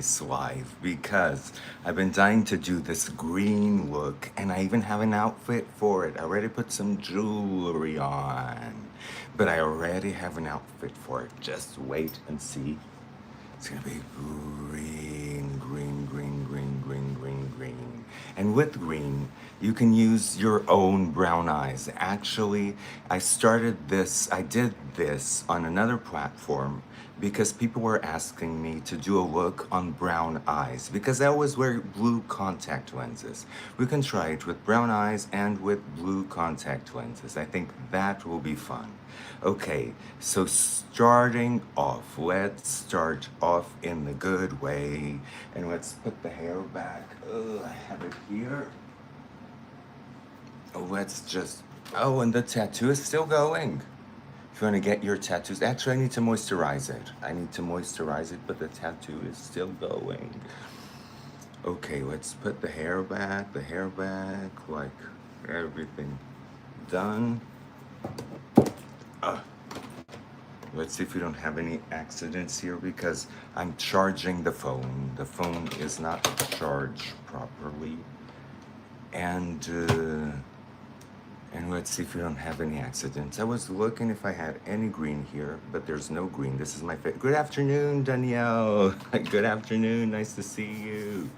nice life because I've been dying to do this green look and I even have an outfit for it. I already put some jewelry on, but I already have an outfit for it. Just wait and see. It's gonna be green, green, green, green, green, green, green. And with green, you can use your own brown eyes. Actually, I did this on another platform because people were asking me to do a look on brown eyes because I always wear blue contact lenses. We can try it with brown eyes and with blue contact lenses. I think that will be fun. Okay, so starting off, let's start off in the good way and let's put the hair back. I have it here. Let's just, oh, and the tattoo is still going. If you want to get your tattoos, actually, I need to moisturize it. I need to moisturize it, but the tattoo is still going. Okay, let's put the hair back, like everything done. Let's see if we don't have any accidents here because I'm charging the phone. The phone is not charged properly. And let's see if we don't have any accidents. I was looking if I had any green here, but there's no green. This is my favorite. Good afternoon, Danielle. Good afternoon. Nice to see you.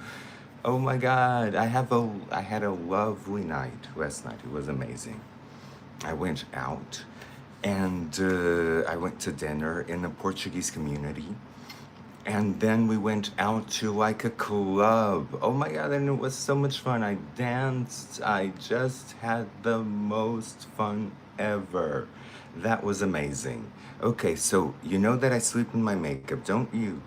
Oh my God, I had a lovely night last night. It was amazing. I went out and I went to dinner in the Portuguese community. And then we went out to like a club. Oh my God, and it was so much fun. I danced. I just had the most fun ever. That was amazing. Okay, so you know that I sleep in my makeup, don't you?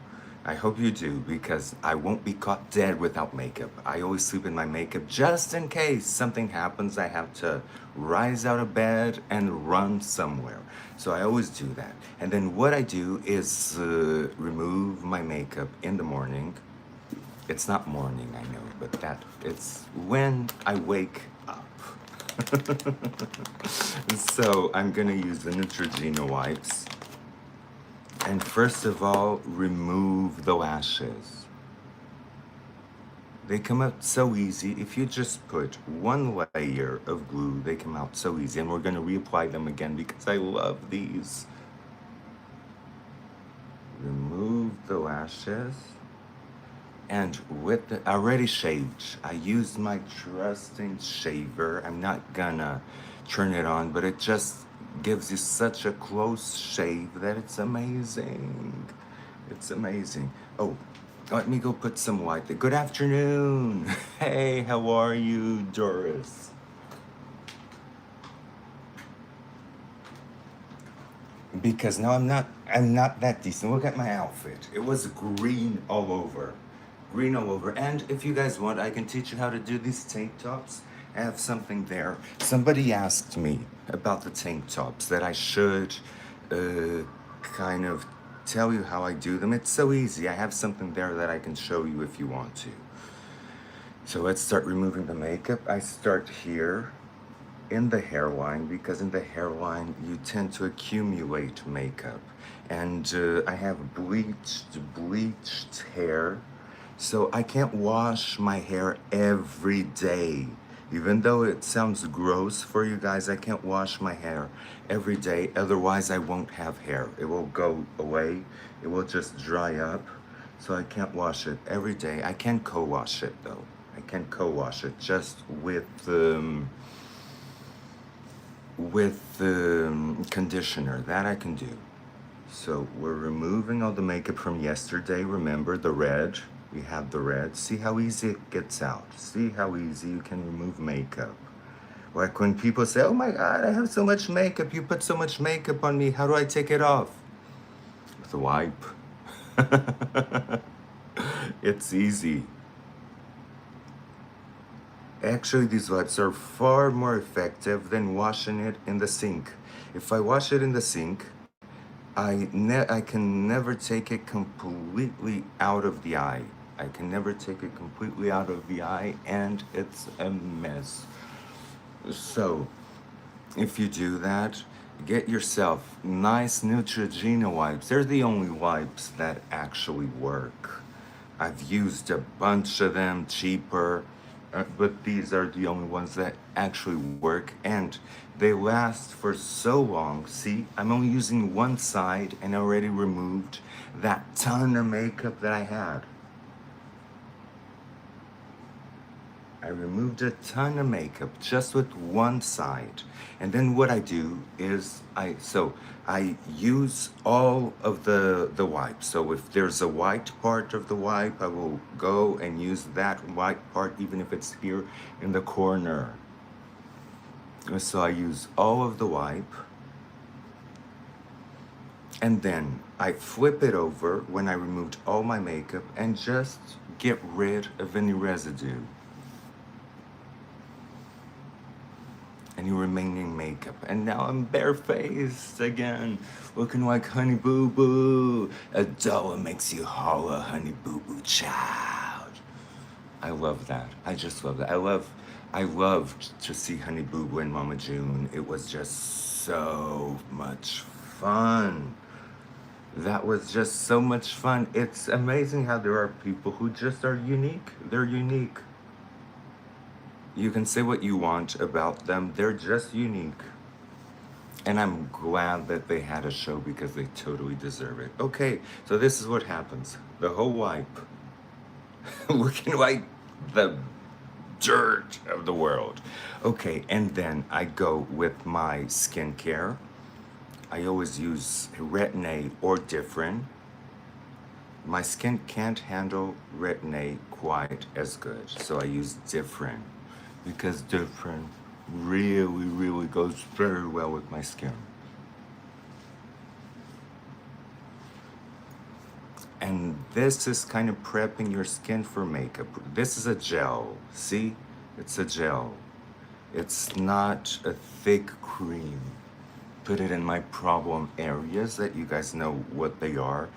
I hope you do because I won't be caught dead without makeup. I always sleep in my makeup just in case something happens. I have to rise out of bed and run somewhere. So I always do that. And then what I do is remove my makeup in the morning. It's not morning, I know, but it's when I wake up. So I'm gonna use the Neutrogena wipes. And first of all, remove the lashes. They come out so easy. If you just put one layer of glue, they come out so easy. And we're gonna reapply them again because I love these. Remove the lashes. And with the, already shaved, I used my trusting shaver. I'm not gonna turn it on, but it just gives you such a close shave that it's amazing. It's amazing. Oh, let me go put some white there. Good afternoon. Hey, how are you, Doris? Because now I'm not that decent. Look at my outfit. It was green all over. Green all over. And if you guys want, I can teach you how to do these tank tops. I have something there. Somebody asked me about the tank tops that I should kind of tell you how I do them. It's so easy. I have something there that I can show you if you want to. So let's start removing the makeup. I start here in the hairline because in the hairline you tend to accumulate makeup. And I have bleached hair. So I can't wash my hair every day. Even though it sounds gross for you guys, I can't wash my hair every day. Otherwise, I won't have hair. It will go away. It will just dry up. So I can't wash it every day. I can co-wash it though. I can co-wash it just with conditioner. That I can do. So we're removing all the makeup from yesterday. Remember the red? We have the red. See how easy it gets out. See how easy you can remove makeup. Like when people say, oh my God, I have so much makeup. You put so much makeup on me. How do I take it off? With a wipe. It's easy. Actually, these wipes are far more effective than washing it in the sink. If I wash it in the sink, I can never take it completely out of the eye. I can never take it completely out of the eye, and it's a mess. So, if you do that, get yourself nice Neutrogena wipes. They're the only wipes that actually work. I've used a bunch of them cheaper, but these are the only ones that actually work and they last for so long. See, I'm only using one side and I already removed that ton of makeup that I had. I removed a ton of makeup just with one side. And then what I do is I use all of the wipe. So if there's a white part of the wipe, I will go and use that white part even if it's here in the corner. So I use all of the wipe. And then I flip it over when I removed all my makeup and just get rid of any residue. Any remaining makeup. And now I'm barefaced again, looking like Honey Boo Boo. A dollar makes you holler, Honey Boo Boo child. I love that. I just love that. I loved to see Honey Boo Boo and Mama June. It was just so much fun. That was just so much fun. It's amazing how there are people who just are unique. They're unique. You can say what you want about them. They're just unique. And I'm glad that they had a show because they totally deserve it. Okay, so this is what happens. The whole wipe. Looking like the dirt of the world. Okay, and then I go with my skincare. I always use Retin-A or Differin. My skin can't handle Retin-A quite as good, so I use Differin. Because Differin really goes very well with my skin. And this is kind of prepping your skin for makeup. This is a gel, see? It's a gel. It's not a thick cream. Put it in my problem areas that you guys know what they are.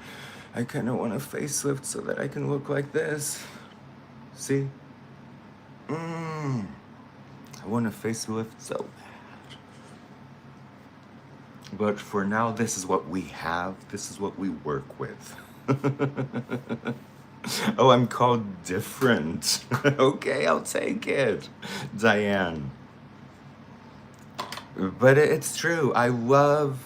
I kind of want a facelift so that I can look like this. See? I want a facelift so bad. But for now, this is what we have. This is what we work with. Oh, I'm called different. Okay, I'll take it. Diane. But it's true. I love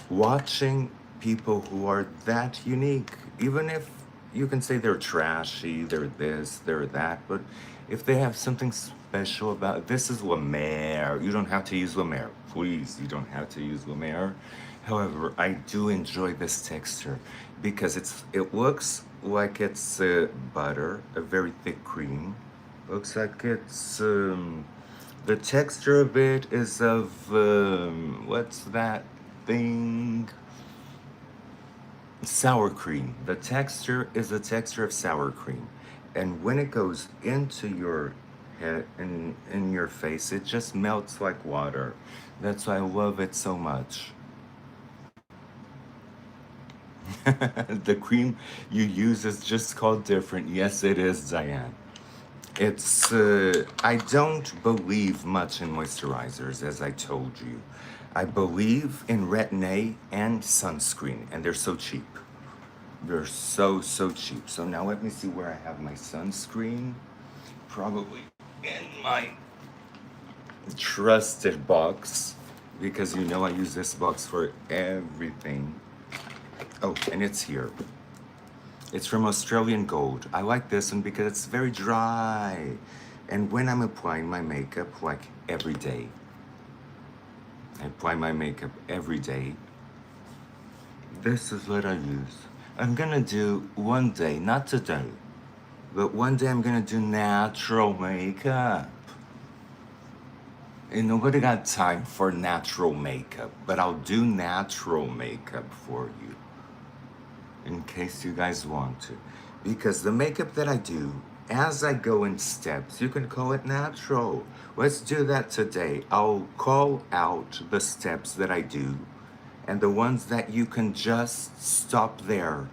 watching people who are that unique. Even if you can say they're trashy, they're this, they're that, but if they have something special about this is La Mer. You don't have to use La Mer. Please, you don't have to use La Mer. However, I do enjoy this texture because it looks like it's butter, a very thick cream. Looks like it's the texture of it is of what's that thing? Sour cream. The texture is the texture of sour cream. And when it goes into your head and in your face, it just melts like water. That's why I love it so much. The cream you use is just called different. Yes, it is, Diane. It's, I don't believe much in moisturizers, as I told you. I believe in Retin-A and sunscreen, and they're so cheap. They're so cheap. So now let me see where I have my sunscreen. Probably in my trusted box, because you know I use this box for everything. Oh, and it's here. It's from Australian Gold. I like this one because it's very dry. And when I'm applying my makeup, like every day, I apply my makeup every day. This is what I use. I'm gonna do one day, not today, but one day I'm gonna do natural makeup. And nobody got time for natural makeup, but I'll do natural makeup for you in case you guys want to. Because the makeup that I do, as I go in steps, you can call it natural. Let's do that today. I'll call out the steps that I do and the ones that you can just stop there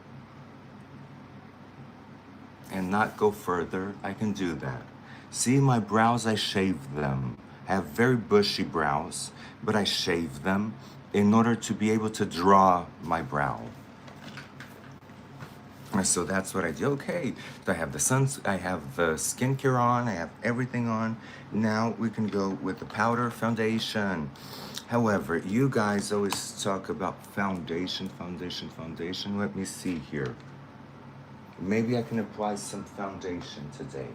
and not go further. I can do that. See, my brows, I shave them. I have very bushy brows, but I shave them in order to be able to draw my brow. So that's what I do. Okay, so I have the I have the skincare on, I have everything on. Now we can go with the powder foundation. However, you guys always talk about foundation, foundation, foundation. Let me see here. Maybe I can apply some foundation today.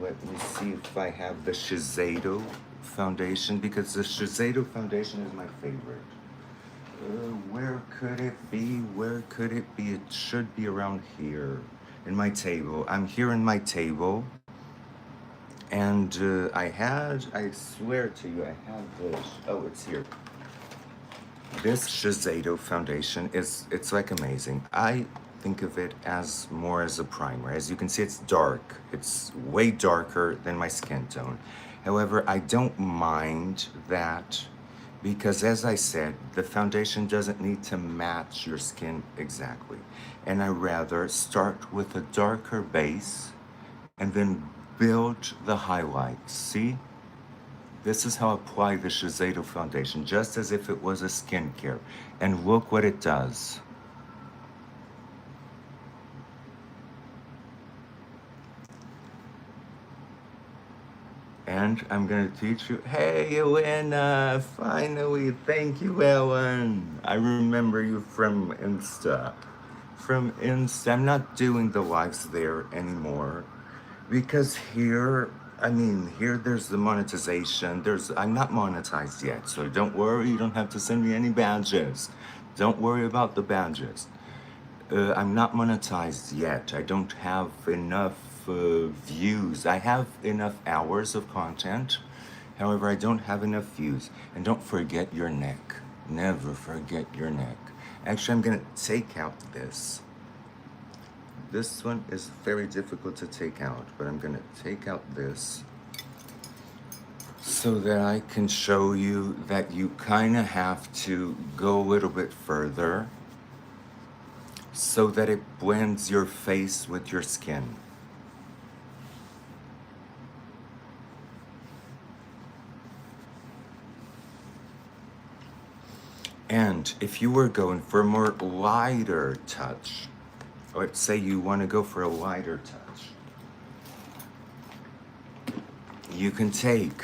Let me see if I have the Shiseido foundation, because the Shiseido foundation is my favorite. Where could it be? Where could it be? It should be around here in my table. I'm here in my table. And I swear to you, I had this. Oh, it's here. This Shiseido foundation it's like amazing. I think of it as more as a primer. As you can see, it's dark. It's way darker than my skin tone. However, I don't mind that because, as I said, the foundation doesn't need to match your skin exactly. And I rather start with a darker base and then build the highlights. See? This is how I apply the Shiseido foundation, just as if it was a skincare. And look what it does. And I'm gonna teach you. Hey, Elena! Finally, thank you, Ellen. I remember you from Insta. From Insta. I'm not doing the lives there anymore because here there's the monetization. I'm not monetized yet, so don't worry. You don't have to send me any badges. Don't worry about the badges. I'm not monetized yet. I don't have enough views. I have enough hours of content. However, I don't have enough views. And don't forget your neck. Never forget your neck. Actually, I'm gonna take out this. This one is very difficult to take out, but I'm gonna take out this so that I can show you that you kind of have to go a little bit further so that it blends your face with your skin. And if you were going for a more lighter touch, let's say you want to go for a lighter touch, you can take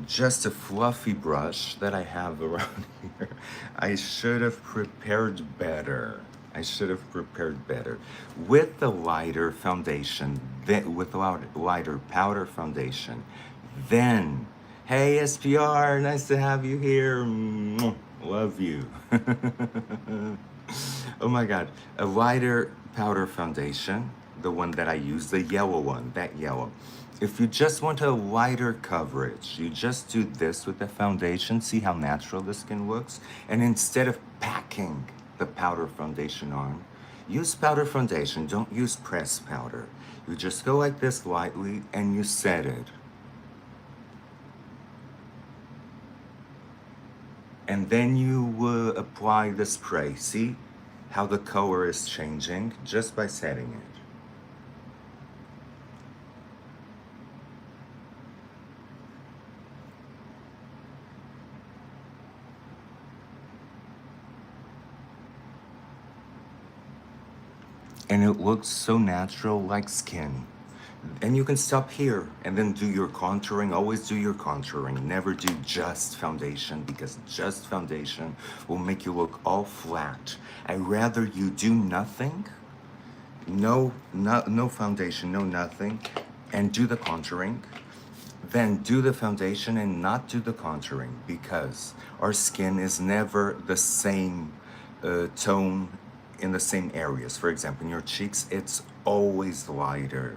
just a fluffy brush that I have around here. I should have prepared better. I should have prepared better. With the lighter foundation, with the lighter powder foundation, then, hey SPR, nice to have you here. Love you. Oh my God, a lighter powder foundation, the one that I use, the yellow one, that yellow. If you just want a lighter coverage, you just do this with the foundation, see how natural the skin looks? And instead of packing the powder foundation on, use powder foundation, don't use pressed powder. You just go like this lightly and you set it. And then you apply the spray. See how the color is changing just by setting it. And it looks so natural, like skin. And you can stop here and then do your contouring. Always do your contouring. Never do just foundation, because just foundation will make you look all flat. I'd rather you do nothing, no foundation, no nothing, and do the contouring, then do the foundation and not do the contouring, because our skin is never the same tone in the same areas. For example, in your cheeks, it's always lighter.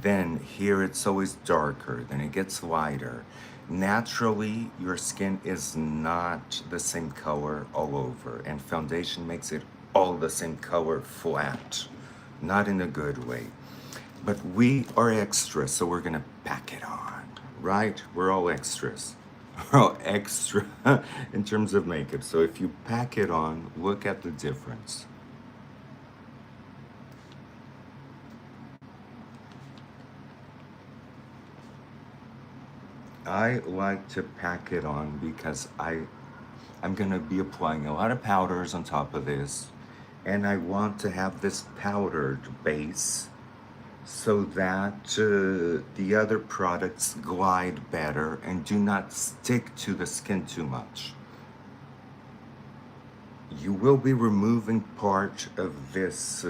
Then here it's always darker, then it gets lighter. Naturally, your skin is not the same color all over, and foundation makes it all the same color flat, not in a good way. But we are extras, so we're gonna pack it on, right? We're all extras. We're all extra in terms of makeup. So if you pack it on, look at the difference. I like to pack it on because I'm gonna be applying a lot of powders on top of this, and I want to have this powdered base so that the other products glide better and do not stick to the skin too much. You will be removing part of this,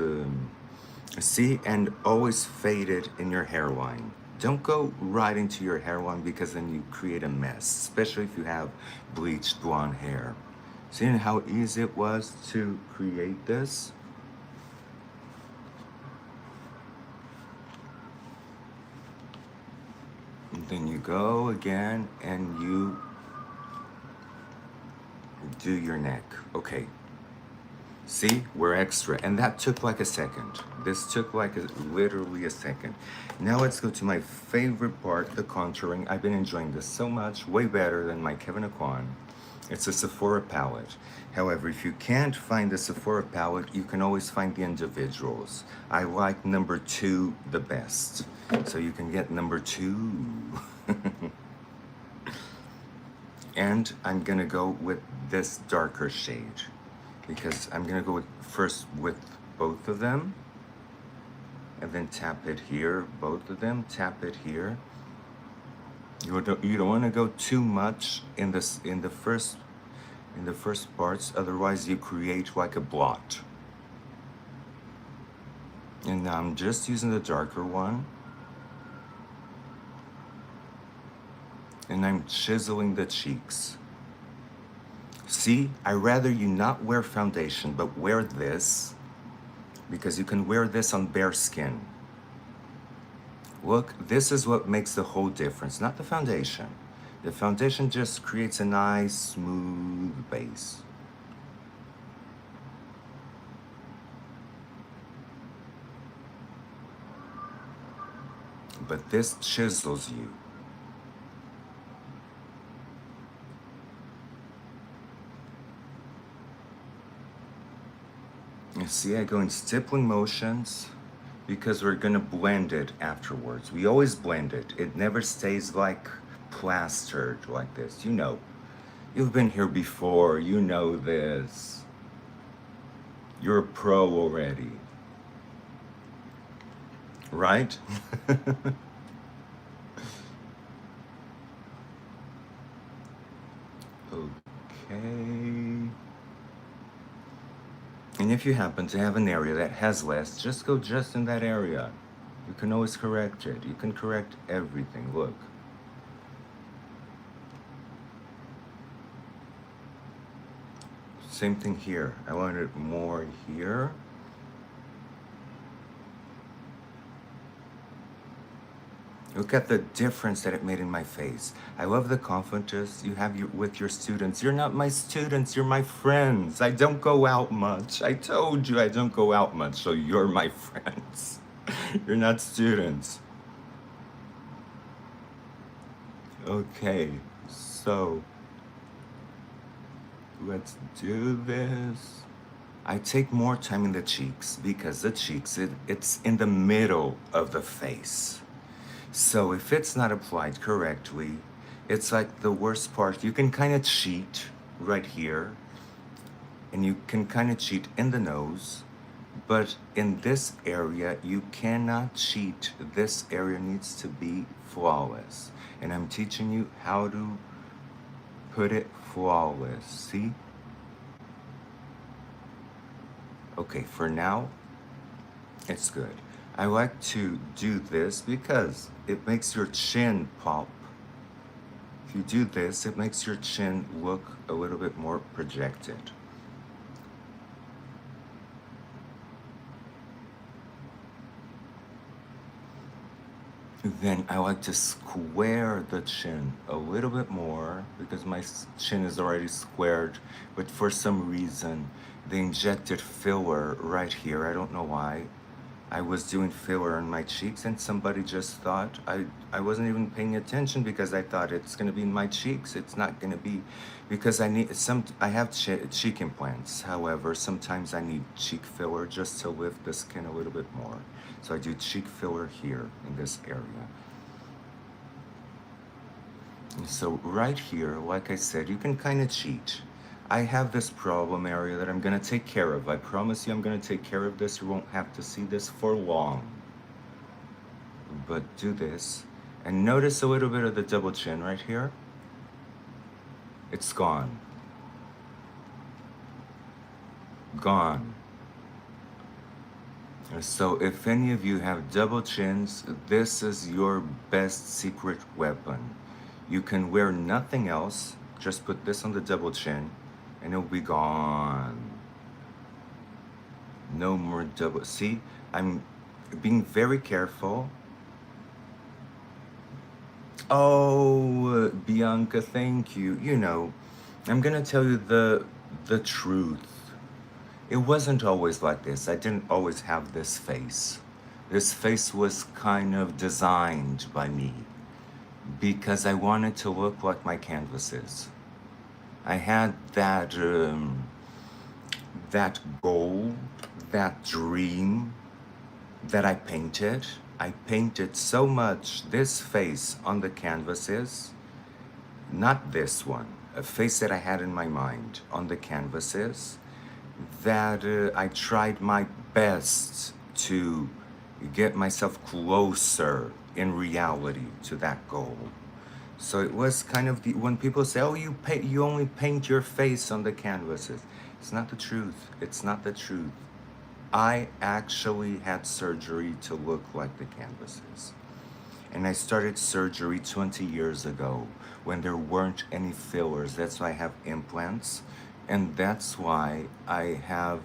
see, and always fade it in your hairline. Don't go right into your hairline because then you create a mess, especially if you have bleached blonde hair. Seeing how easy it was to create this? And then you go again and you do your neck. Okay. See, we're extra. And that took like a second. This took like literally a second. Now let's go to my favorite part, the contouring. I've been enjoying this so much, way better than my Kevin Aquan. It's a Sephora palette. However, if you can't find the Sephora palette, you can always find the individuals. I like number 2 the best. So you can get number 2. And I'm gonna go with this darker shade because I'm gonna go first with both of them and then tap it here, both of them, tap it here. You don't want to go too much in the first parts, otherwise you create like a blot. And now I'm just using the darker one. And I'm chiseling the cheeks. See, I rather you not wear foundation, but wear this, because you can wear this on bare skin. Look, this is what makes the whole difference, not the foundation. The foundation just creates a nice, smooth base. But this chisels you. You see, I go in stippling motions because we're gonna blend it afterwards. We always blend it. It never stays like plastered like this. You know, you've been here before. You know this. You're a pro already. Right? Okay. And if you happen to have an area that has less, just go just in that area. You can always correct it. You can correct everything. Look. Same thing here. I want it more here. Look at the difference that it made in my face. I love the confidence you have with your students. You're not my students, you're my friends. I don't go out much. I told you I don't go out much, so you're my friends. You're not students. Okay, so let's do this. I take more time in the cheeks because the cheeks, it's in the middle of the face. So if it's not applied correctly, it's like the worst part. You can kind of cheat right here, and you can kind of cheat in the nose, but in this area, you cannot cheat. This area needs to be flawless. And I'm teaching you how to put it flawless. See? Okay, for now, it's good. I like to do this because it makes your chin pop. If you do this, it makes your chin look a little bit more projected. Then I like to square the chin a little bit more because my chin is already squared, but for some reason they injected filler right here. I don't know why. I was doing filler on my cheeks and somebody just thought I wasn't even paying attention because I thought it's gonna be in my cheeks. It's not gonna be because I have cheek implants. However, sometimes I need cheek filler just to lift the skin a little bit more. So I do cheek filler here in this area. And so right here, like I said, you can kind of cheat. I have this problem area that I'm gonna take care of. I promise you I'm gonna take care of this. You won't have to see this for long. But do this. And notice a little bit of the double chin right here. It's gone. Gone. So if any of you have double chins, this is your best secret weapon. You can wear nothing else, just put this on the double chin, and it'll be gone. No more double, see, I'm being very careful. Oh, Bianca, thank you. You know, I'm gonna tell you the truth. It wasn't always like this. I didn't always have this face. This face was kind of designed by me because I wanted to look like my canvases. I had that goal, that dream that I painted. I painted so much this face on the canvases, not this one, a face that I had in my mind on the canvases, that I tried my best to get myself closer in reality to that goal. So it was kind of when people say, "Oh, you only paint your face on the canvases." It's not the truth. It's not the truth. I actually had surgery to look like the canvases. And I started surgery 20 years ago when there weren't any fillers. That's why I have implants. And that's why I have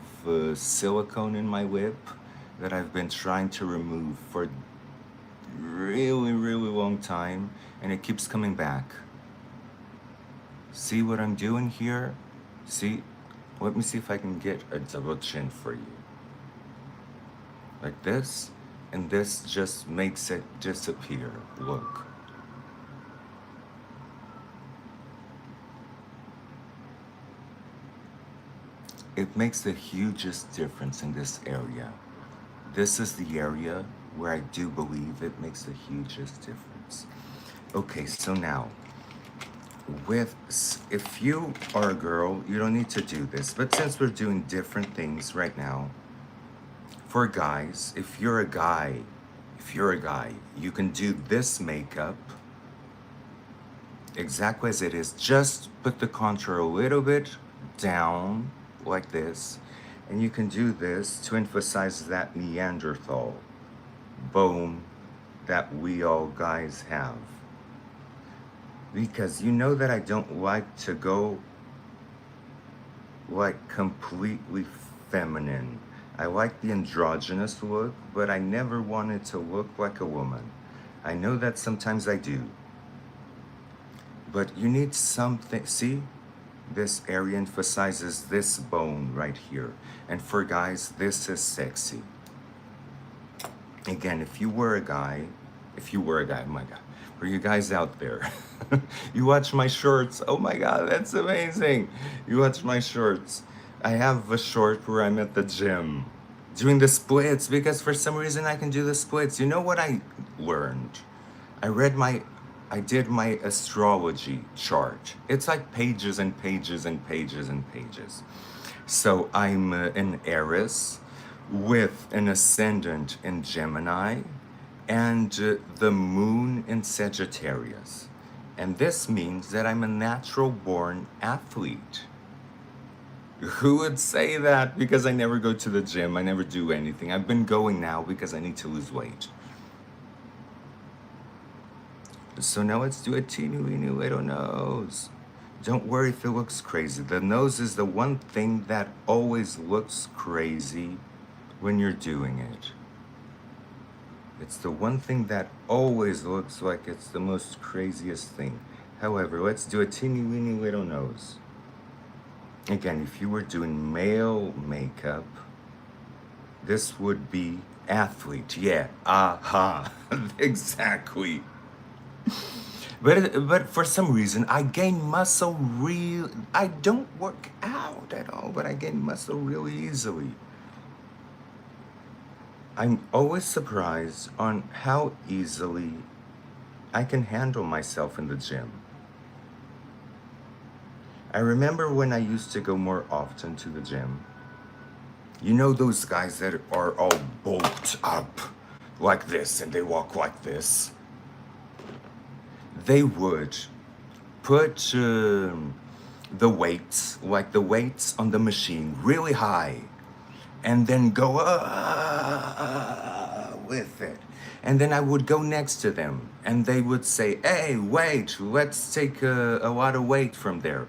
silicone in my lip that I've been trying to remove for really, really long time. And it keeps coming back. See what I'm doing here? See? Let me see if I can get a double chin for you. Like this. And this just makes it disappear. Look. It makes the hugest difference in this area. This is the area where I do believe it makes the hugest difference. Okay, so now, if you are a girl, you don't need to do this. But since we're doing different things right now, for guys, if you're a guy, you can do this makeup exactly as it is. Just put the contour a little bit down like this, and you can do this to emphasize that Neanderthal bone that we all guys have. Because you know that I don't like to go like completely feminine. I like the androgynous look, but I never wanted to look like a woman. I know that sometimes I do. But you need something, see? This area emphasizes this bone right here. And for guys, this is sexy. Again, if you were a guy, oh my God, for you guys out there, you watch my shorts, oh my God, that's amazing. You watch my shorts. I have a short where I'm at the gym doing the splits because for some reason I can do the splits. You know what I learned? I did my astrology chart. It's like pages and pages and pages and pages. So I'm an Aries with an ascendant in Gemini and the moon in Sagittarius. And this means that I'm a natural born athlete. Who would say that? Because I never go to the gym. I never do anything. I've been going now because I need to lose weight. So now let's do a teeny weeny little nose. Don't worry if it looks crazy. The nose is the one thing that always looks crazy when you're doing it. It's the one thing that always looks like it's the most craziest thing. However, let's do a teeny weeny little nose. Again, if you were doing male makeup, this would be athlete. Yeah, aha, exactly. But for some reason, I gain muscle I don't work out at all, but I gain muscle really easily. I'm always surprised on how easily I can handle myself in the gym. I remember when I used to go more often to the gym. You know those guys that are all bulked up like this and they walk like this? They would put the weights on the machine really high, and then go with it. And then I would go next to them, and they would say, "Hey, wait, let's take a lot of weight from there."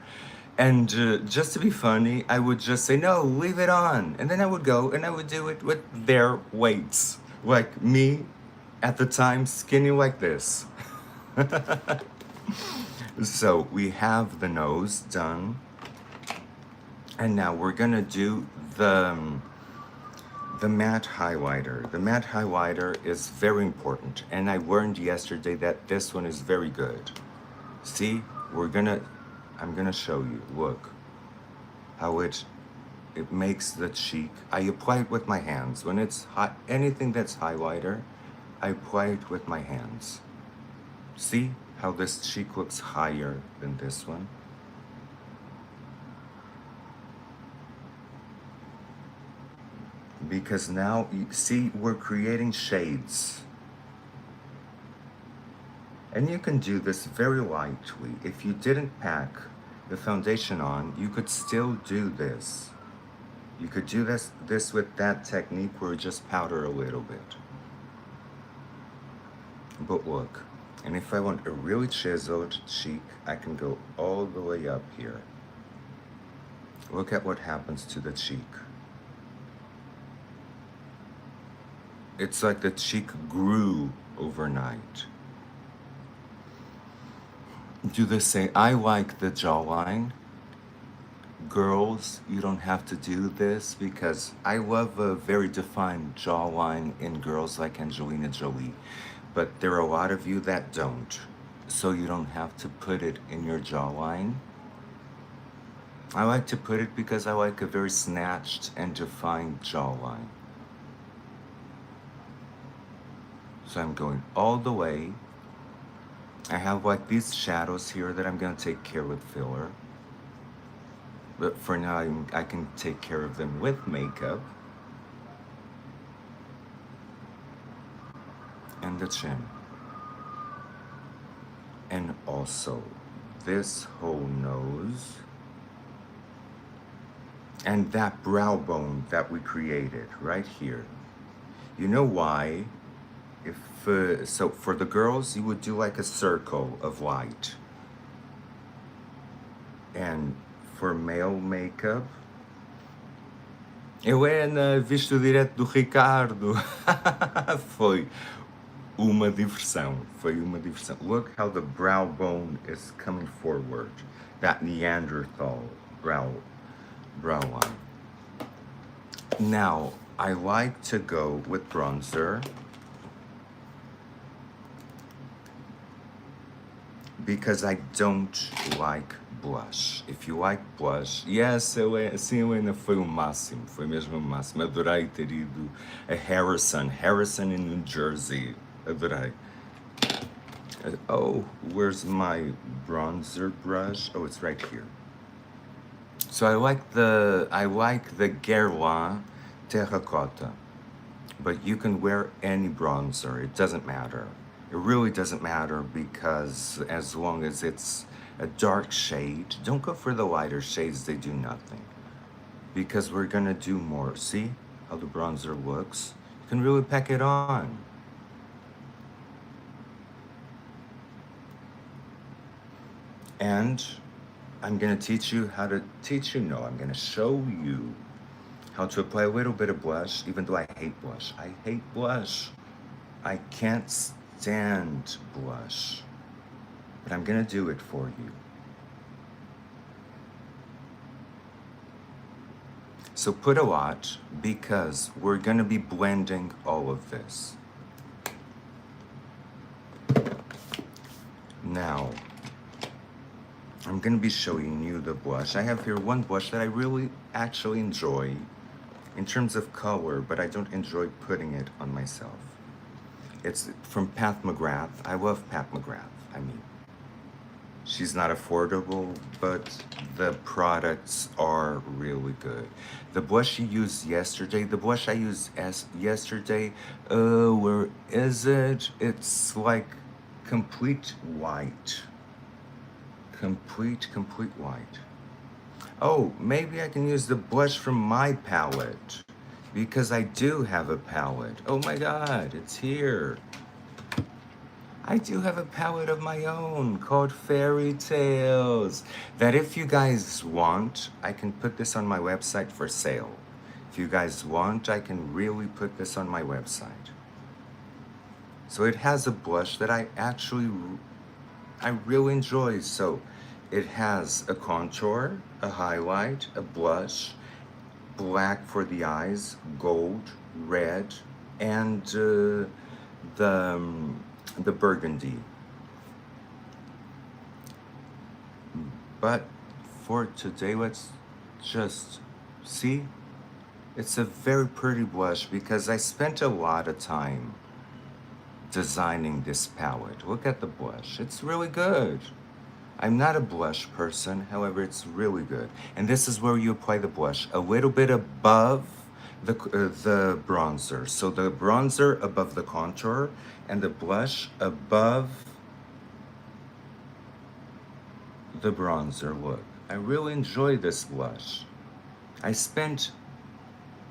And just to be funny, I would just say, "No, leave it on." And then I would go and I would do it with their weights. Like me at the time, skinny like this. So we have the nose done. And now we're gonna do the matte highlighter. The matte highlighter is very important, and I learned yesterday that this one is very good. See, I'm gonna show you. Look how it makes the cheek. I apply it with my hands. When it's hot, anything that's highlighter, I apply it with my hands. See how this cheek looks higher than this one? Because now, you see, we're creating shades. And you can do this very lightly. If you didn't pack the foundation on, you could still do this. You could do this with that technique where you just powder a little bit. But look, and if I want a really chiseled cheek, I can go all the way up here. Look at what happens to the cheek. It's like the cheek grew overnight. Do they say, I like the jawline? Girls, you don't have to do this because I love a very defined jawline in girls like Angelina Jolie. But there are a lot of you that don't. So you don't have to put it in your jawline. I like to put it because I like a very snatched and defined jawline. So I'm going all the way. I have like these shadows here that I'm gonna take care with filler. But for now, I can take care of them with makeup. And the chin. And also this whole nose. And that brow bone that we created right here. You know why? So for the girls, you would do like a circle of light. And for male makeup, eu visto direto do Ricardo. Foi uma diversão. Foi uma diversão. Look how the brow bone is coming forward. That Neanderthal brow line. Now, I like to go with bronzer because I don't like blush. If you like blush, yes, sim, eu ainda foi o máximo, foi mesmo o máximo. Adorei ter ido a Harrison in New Jersey. Adorei. Oh, where's my bronzer brush? Oh, it's right here. So I like the Guerlain terracotta, but you can wear any bronzer. It doesn't matter. It really doesn't matter because as long as it's a dark shade, don't go for the lighter shades, they do nothing. Because we're gonna do more. See how the bronzer looks? You can really pack it on. And I'm gonna teach you how to I'm gonna show you how to apply a little bit of blush, even though I hate blush. I hate blush. I can't stand blush, but I'm gonna do it for you. So put a lot because we're gonna be blending all of this. Now, I'm gonna be showing you the blush. I have here one blush that I really actually enjoy in terms of color, but I don't enjoy putting it on myself. It's from Pat McGrath. I love Pat McGrath. I mean, She's not affordable, but the products are really good. The blush you used yesterday, the blush I used yesterday, where is it? It's like complete white. Complete white. Oh, maybe I can use the blush from my palette because I do have a palette. Oh my god, it's here. I do have a palette of my own called Fairy Tales that if you guys want, I can put this on my website for sale. If you guys want, I can really put this on my website. So it has a blush that I really enjoy. So it has a contour, a highlight, a blush, black for the eyes, gold, red, and the burgundy. But for today, let's just see. It's a very pretty blush because I spent a lot of time designing this palette. Look at the blush. It's really good. I'm not a blush person, however, it's really good. And this is where you apply the blush, a little bit above the bronzer. So the bronzer above the contour and the blush above the bronzer. Look, I really enjoy this blush. I spent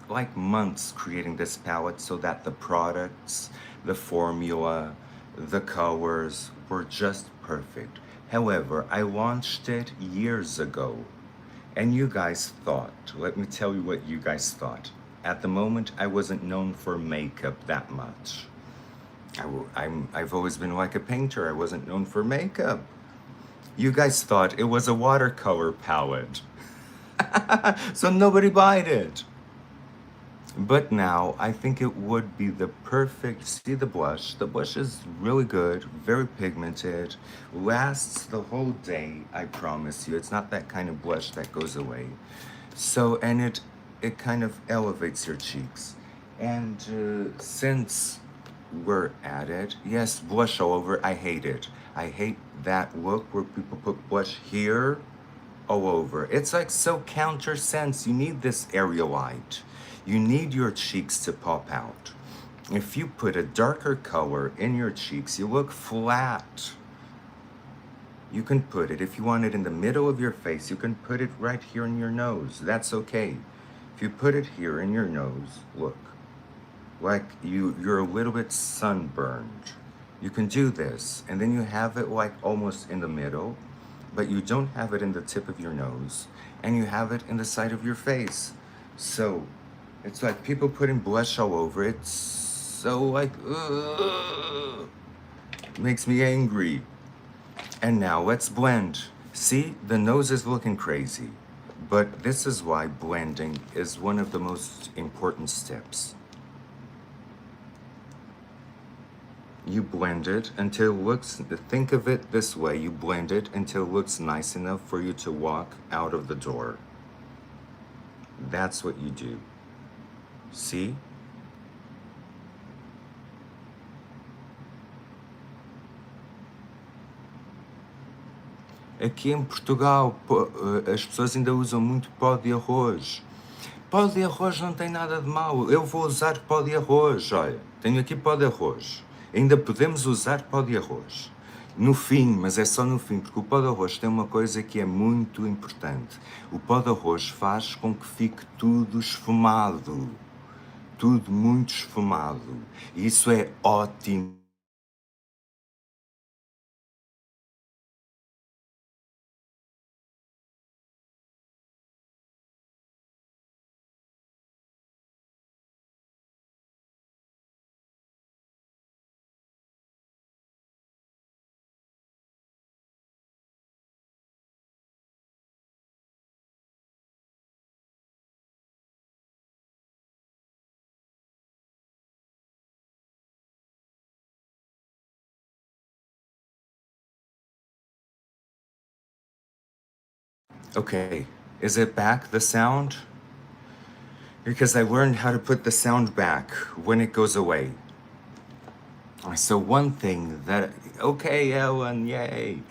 like months creating this palette so that the products, the formula, the colors were just perfect. However, I launched it years ago, and you guys thought, let me tell you what you guys thought. At the moment, I wasn't known for makeup that much. I've always been like a painter. I wasn't known for makeup. You guys thought it was a watercolor palette. So nobody bought it. But now I think it would be the perfect, see the blush. The blush is really good, very pigmented, lasts the whole day, I promise you. It's not that kind of blush that goes away. So, and it kind of elevates your cheeks. And since we're at it, yes, blush all over, I hate it. I hate that look where people put blush here all over. It's like so countersense. You need this area light. You need your cheeks to pop out. If you put a darker color in your cheeks, you look flat. You can put it, if you want it in the middle of your face, you can put it right here in your nose. That's okay. If you put it here in your nose, look, like you're a little bit sunburned. You can do this, and then you have it like almost in the middle, but you don't have it in the tip of your nose, and you have it in the side of your face. So it's like people putting blush all over. It's so like, ugh, makes me angry. And now let's blend. See, the nose is looking crazy, but this is why blending is one of the most important steps. You blend it until it looks, think of it this way, you blend it until it looks nice enough for you to walk out of the door. That's what you do. See? Aqui em Portugal, as pessoas ainda usam muito pó de arroz. Pó de arroz não tem nada de mau. Eu vou usar pó de arroz, olha. Tenho aqui pó de arroz. Ainda podemos usar pó de arroz. No fim, mas é só no fim, porque o pó de arroz tem uma coisa que é muito importante. O pó de arroz faz com que fique tudo esfumado. Tudo muito esfumado. E isso é ótimo. Okay, is it back, the sound? Because I learned how to put the sound back when it goes away. So one thing that, okay, Ellen, yay.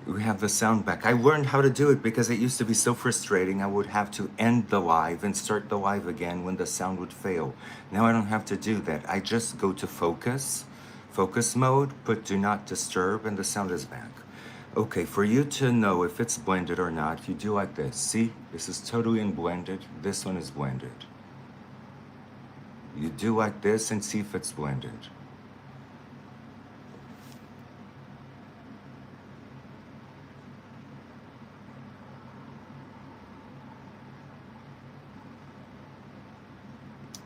We have the sound back. I learned how to do it because it used to be so frustrating. I would have to end the live and start the live again when the sound would fail. Now I don't have to do that. I just go to focus mode, put do not disturb, and the sound is back. Okay, for you to know if it's blended or not, you do like this. See, this is totally unblended. This one is blended. You do like this and see if it's blended.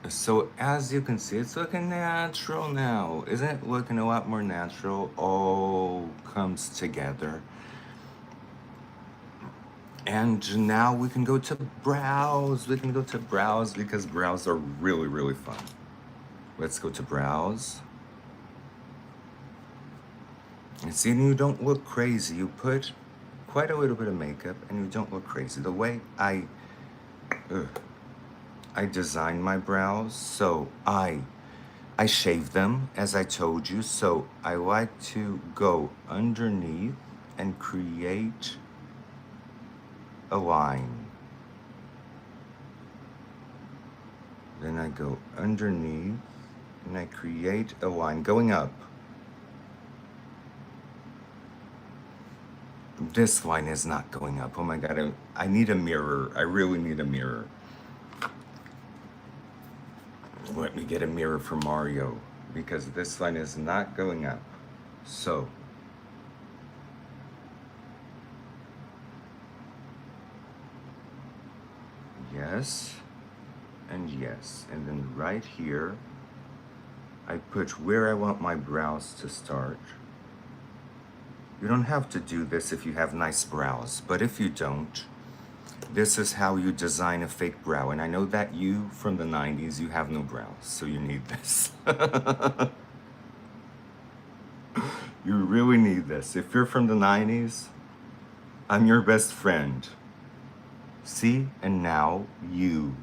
So as you can see, it's looking natural now. Isn't it looking a lot more natural? All comes together. And now we can go to browse. We can go to browse because browse are really, really fun. Let's go to browse. And see, you don't look crazy. You put quite a little bit of makeup and you don't look crazy. The way I design my brows, so I shave them, as I told you, so I like to go underneath and create a line. Then I go underneath and I create a line going up. This line is not going up. Oh my God, I need a mirror. I really need a mirror. Let me get a mirror for Mario because this line is not going up. So, yes, and yes. And then right here, I put where I want my brows to start. You don't have to do this if you have nice brows, but if you don't, this is how you design a fake brow. And I know that you, from the 90s, you have no brows, so you need this. You really need this. If you're from the 90s, I'm your best friend. See? And now you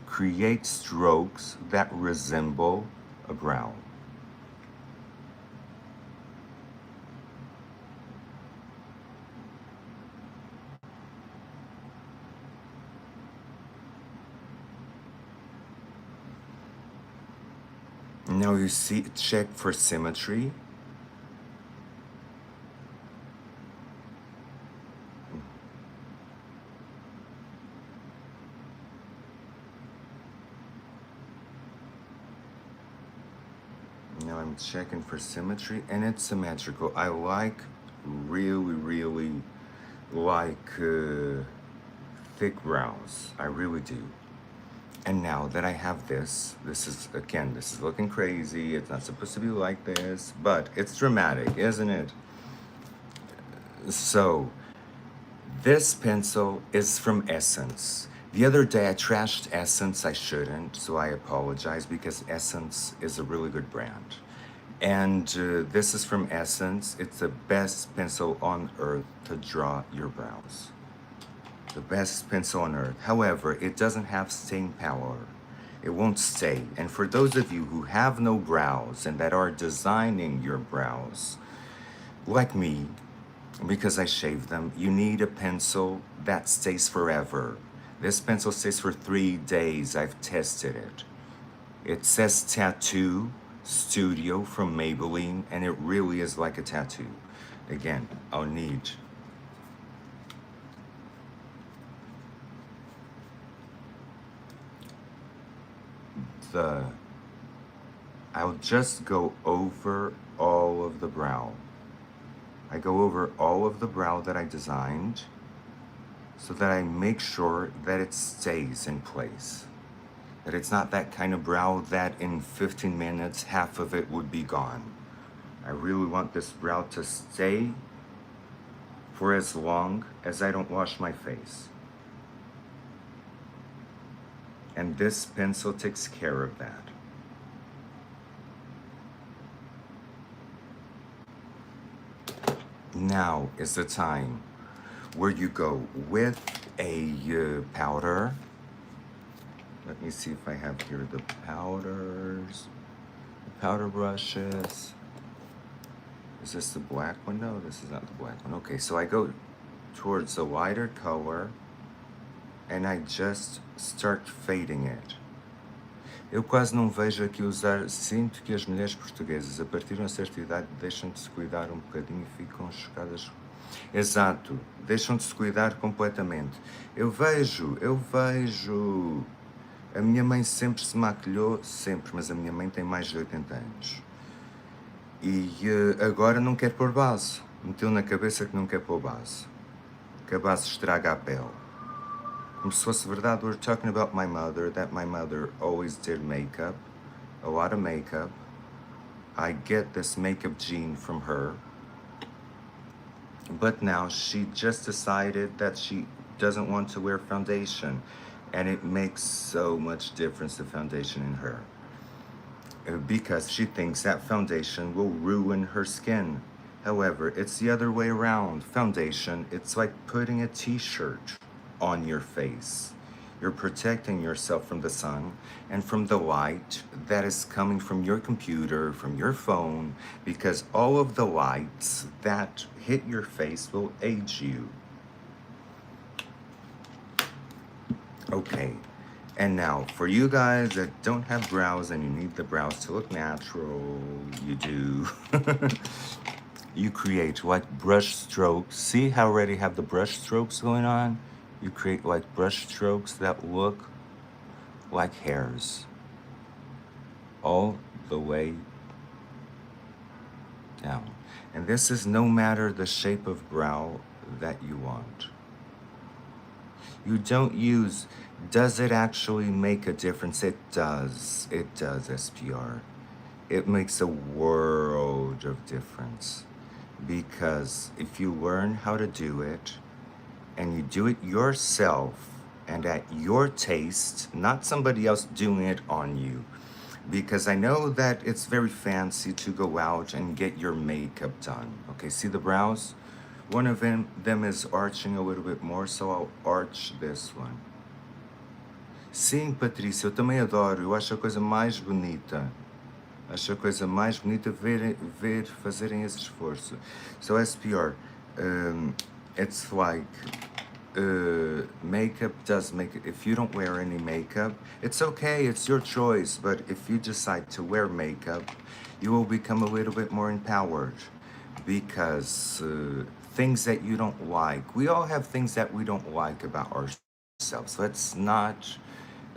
create strokes that resemble a brow. Now you see, check for symmetry. Now I'm checking for symmetry and it's symmetrical. I like, really like thick brows. I really do. And now that I have this is, again, this is looking crazy. It's not supposed to be like this, but it's dramatic, isn't it? So, this pencil is from Essence. The other day I trashed Essence. I shouldn't, so I apologize because Essence is a really good brand. And this is from Essence. It's the best pencil on earth to draw your brows. The best pencil on earth. However, it doesn't have staying power. It won't stay. And for those of you who have no brows and that are designing your brows, like me, because I shave them, you need a pencil that stays forever. This pencil stays for 3 days. I've tested it. It says Tattoo Studio from Maybelline, and it really is like a tattoo. Again, I'll need I'll just go over all of the brow. I go over all of the brow that I designed so that I make sure that it stays in place. That it's not that kind of brow that in 15 minutes, half of it would be gone. I really want this brow to stay for as long as I don't wash my face. And this pencil takes care of that. Now is the time where you go with a powder. Let me see if I have here the powders, the powder brushes. Is this the black one? No, this is not the black one. Okay, so I go towards a lighter color and I just start fading it. Eu quase não vejo aqui usar. Sinto que as mulheres portuguesas, a partir de uma certa idade, deixam de se cuidar um bocadinho e ficam chocadas. Exato, deixam de se cuidar completamente. Eu vejo. A minha mãe sempre se maquilhou, sempre, mas a minha mãe tem mais de 80 anos. E agora não quer pôr base. Meteu na cabeça que não quer pôr base. Que a base estraga a pele. Como se fosse verdade, we're talking about my mother, that my mother always did makeup, a lot of makeup. I get this makeup gene from her. But now she just decided that she doesn't want to wear foundation. And it makes so much difference, the foundation in her. Because she thinks that foundation will ruin her skin. However, it's the other way around. Foundation, it's like putting a t-shirt on your face. You're protecting yourself from the sun and from the light that is coming from your computer, from your phone, because all of the lights that hit your face will age you. Okay, and now for you guys that don't have brows and you need the brows to look natural, you do. You create like brush strokes. See how I already have the brush strokes going on? You create like brush strokes that look like hairs all the way down. And this is no matter the shape of brow that you want. You don't use, does it actually make a difference? It does, SPR. It makes a world of difference. Because if you learn how to do it, and you do it yourself and at your taste, not somebody else doing it on you. Because I know that it's very fancy to go out and get your makeup done. Okay, see the brows? One of them is arching a little bit more, so I'll arch this one. Sim, Patrícia, eu também adoro. Eu acho a coisa mais bonita. Acho a coisa mais bonita ver fazerem esse esforço. So SPR, it's like makeup does make it. If you don't wear any makeup, it's okay, it's your choice. But if you decide to wear makeup, you will become a little bit more empowered. Because things that you don't like, we all have things that we don't like about ourselves.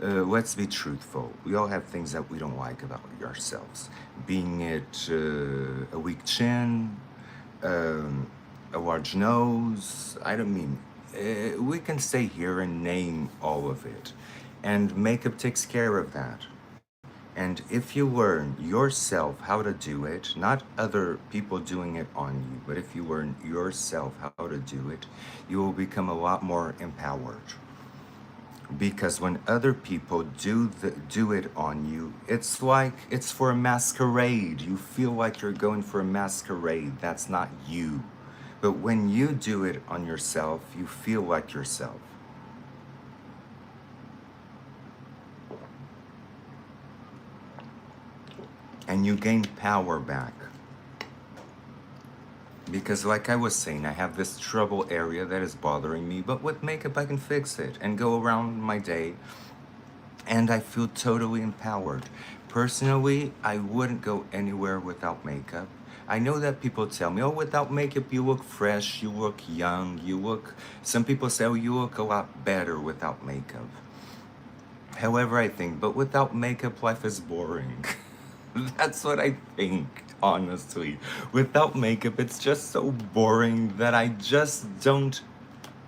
Let's be truthful. We all have things that we don't like about ourselves. Being it a weak chin, a large nose, I don't mean, we can stay here and name all of it. And makeup takes care of that. And if you learn yourself how to do it, not other people doing it on you, but if you learn yourself how to do it, you will become a lot more empowered. Because when other people do it on you, it's like it's for a masquerade. You feel like you're going for a masquerade. That's not you. But when you do it on yourself, you feel like yourself. And you gain power back. Because like I was saying, I have this trouble area that is bothering me, but with makeup I can fix it and go around my day and I feel totally empowered. Personally, I wouldn't go anywhere without makeup. I know that people tell me, oh, without makeup you look fresh, you look young, some people say, oh, you look a lot better without makeup. However, I think, but without makeup life is boring. That's what I think. Honestly, without makeup, it's just so boring that I just don't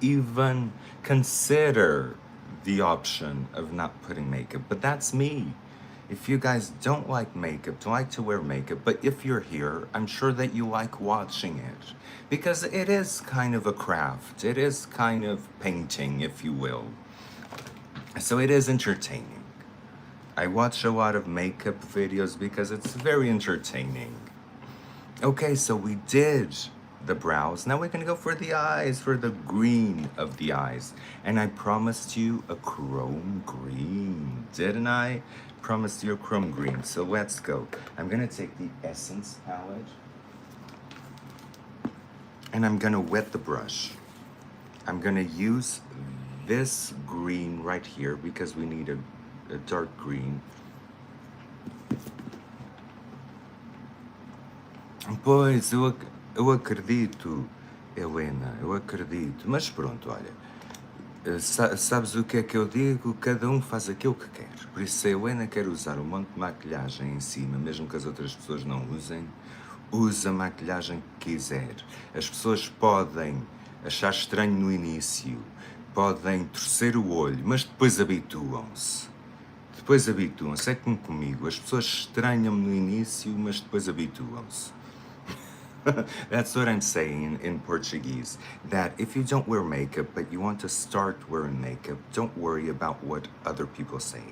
even consider the option of not putting makeup. But that's me. If you guys don't like makeup, don't like to wear makeup, but if you're here, I'm sure that you like watching it. Because it is kind of a craft. It is kind of painting, if you will. So it is entertaining. I watch a lot of makeup videos because it's very entertaining. Okay, so we did the brows. Now we're gonna go for the eyes, for the green of the eyes. And I promised you a chrome green, didn't I? Promised you a chrome green, so let's go. I'm gonna take the Essence palette. And I'm gonna wet the brush. I'm gonna use this green right here because we need a dark green. Pois, eu acredito, Helena, eu acredito. Mas pronto, olha, sabes o que é que eu digo? Cada um faz aquilo que quer. Por isso, se a Helena quer usar um monte de maquilhagem em cima, mesmo que as outras pessoas não usem, usa a maquilhagem que quiser. As pessoas podem achar estranho no início, podem torcer o olho, mas depois habituam-se. Depois habituam-se. É como comigo. As pessoas estranham-me no início, mas depois habituam-se. That's what I'm saying in Portuguese. That if you don't wear makeup, but you want to start wearing makeup, don't worry about what other people say.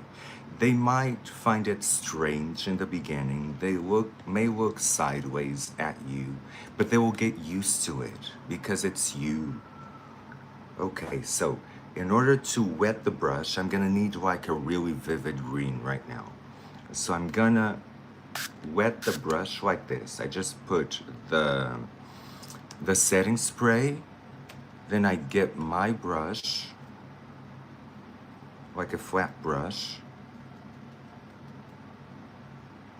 They might find it strange in the beginning. They may look sideways at you, but they will get used to it because it's you. Okay, so in order to wet the brush, I'm gonna need like a really vivid green right now. So I'm gonna wet the brush like this. I just put the setting spray, then I get my brush, like a flat brush.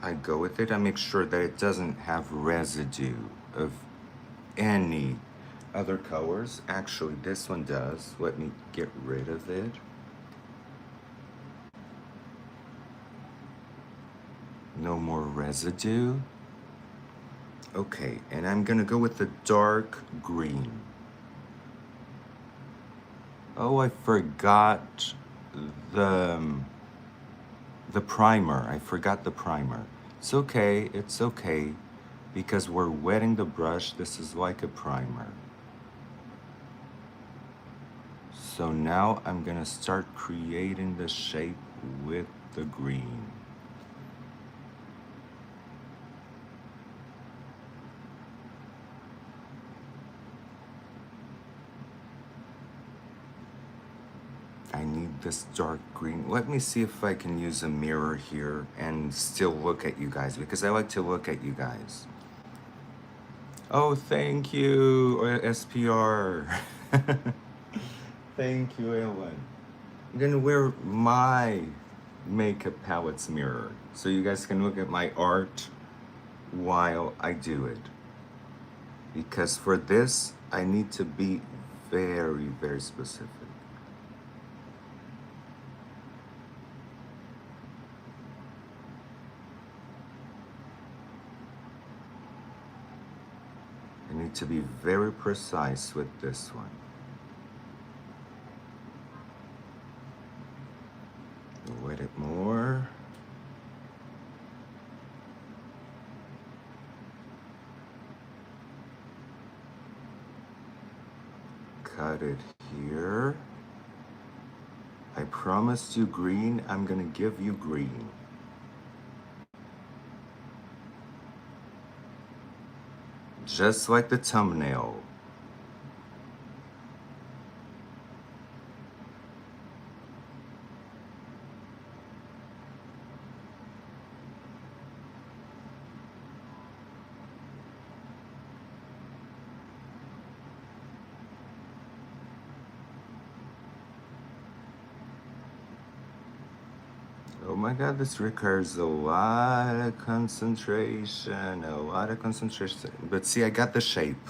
I go with it. I make sure that it doesn't have residue of any other colors. Actually, this one does. Let me get rid of it. No more residue. Okay, and I'm gonna go with the dark green. Oh, I forgot the primer. I forgot the primer. It's okay, because we're wetting the brush. This is like a primer. So now I'm gonna start creating the shape with the green. I need this dark green. Let me see if I can use a mirror here and still look at you guys, because I like to look at you guys. Oh, thank you, SPR. Thank you, Ellen. I'm gonna wear my makeup palette's mirror so you guys can look at my art while I do it. Because for this, I need to be very, very specific. I need to be very precise with this one. Wet it more. Cut it here. I promised you green. I'm gonna give you green. Just like the thumbnail. Oh my God, this requires a lot of concentration, But see, I got the shape.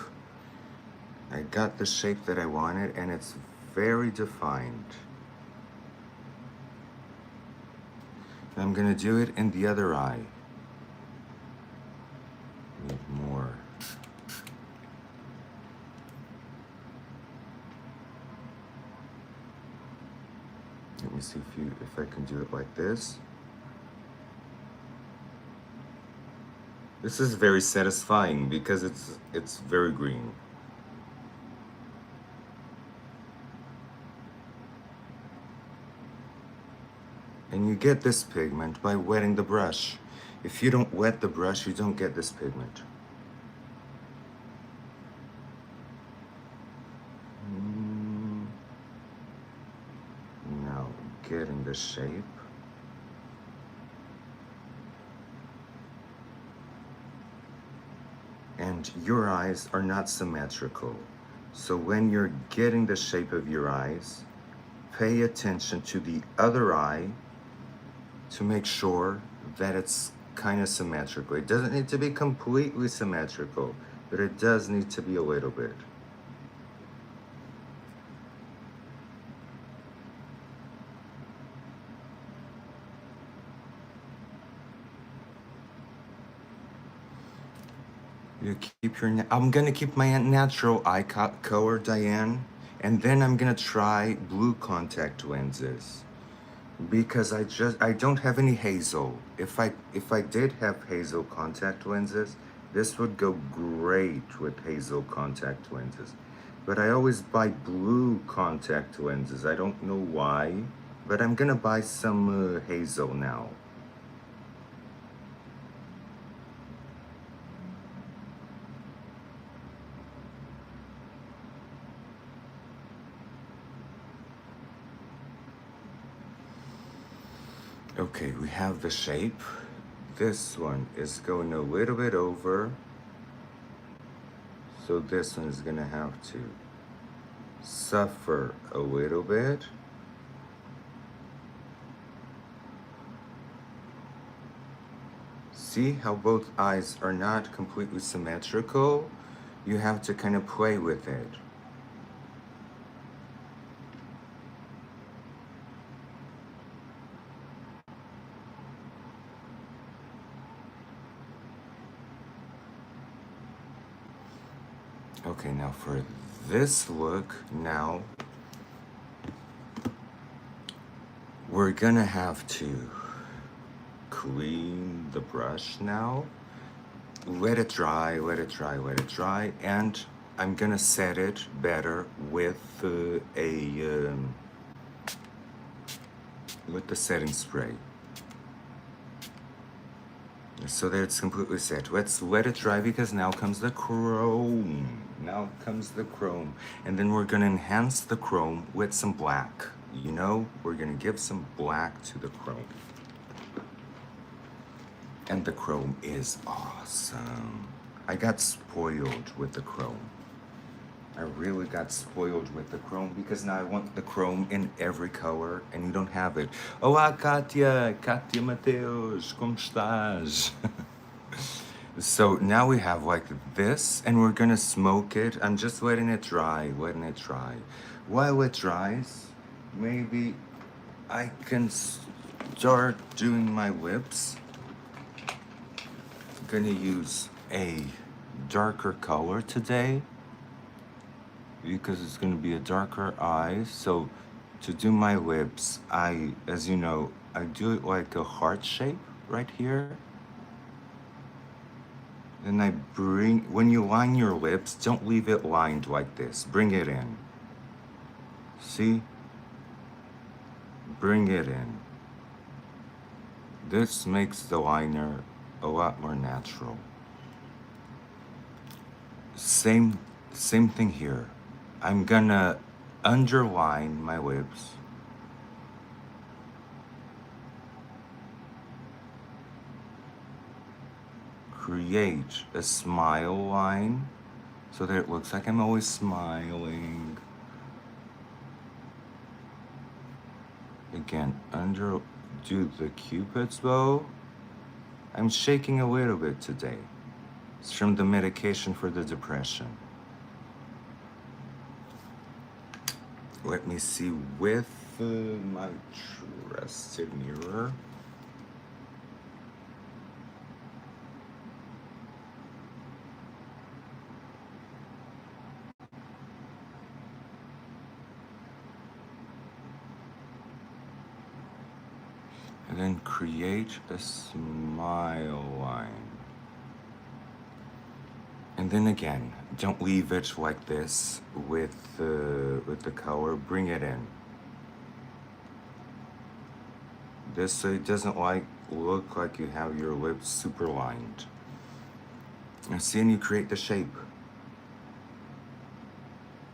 I got the shape that I wanted, and it's very defined. I'm gonna do it in the other eye. Need more. Let me see if I can do it like this. This is very satisfying because it's very green. And you get this pigment by wetting the brush. If you don't wet the brush, you don't get this pigment. Now, getting the shape. And And your eyes are not symmetrical. So when you're getting the shape of your eyes, pay attention to the other eye to make sure that it's kind of symmetrical. It doesn't need to be completely symmetrical, but it does need to be a little bit. You keep your. I'm gonna keep my natural eye color, Diane, and then I'm gonna try blue contact lenses because I don't have any hazel. If I did have hazel contact lenses, this would go great with hazel contact lenses. But I always buy blue contact lenses. I don't know why, but I'm gonna buy some hazel now. Okay, we have the shape. This one is going a little bit over. So this one is gonna have to suffer a little bit. See how both eyes are not completely symmetrical? You have to kind of play with it. Okay, now for this look, now we're gonna have to clean the brush now. Let it dry, let it dry, let it dry, and I'm gonna set it better with with the setting spray, so that it's completely set. Let's let it dry because now comes the chrome. Now comes the chrome, and then we're gonna enhance the chrome with some black. You know, we're gonna give some black to the chrome. And the chrome is awesome. I got spoiled with the chrome. I really got spoiled with the chrome because now I want the chrome in every color and you don't have it. Olá, Kátia! Kátia Mateus, como estás? So now we have like this and we're gonna smoke it. I'm just letting it dry, letting it dry. While it dries, maybe I can start doing my lips. Gonna use a darker color today because it's gonna be a darker eye. So to do my lips, as you know, I do it like a heart shape right here. And I when you line your lips, don't leave it lined like this. Bring it in. See? Bring it in. This makes the liner a lot more natural. Same thing here. I'm gonna underline my lips. Create a smile line so that it looks like I'm always smiling. Again, do the Cupid's bow. I'm shaking a little bit today. It's from the medication for the depression. Let me see with my trusted mirror. And then create a smile line. And then again, don't leave it like this with the color. Bring it in. This so it doesn't look like you have your lips super lined. And see, and you create the shape.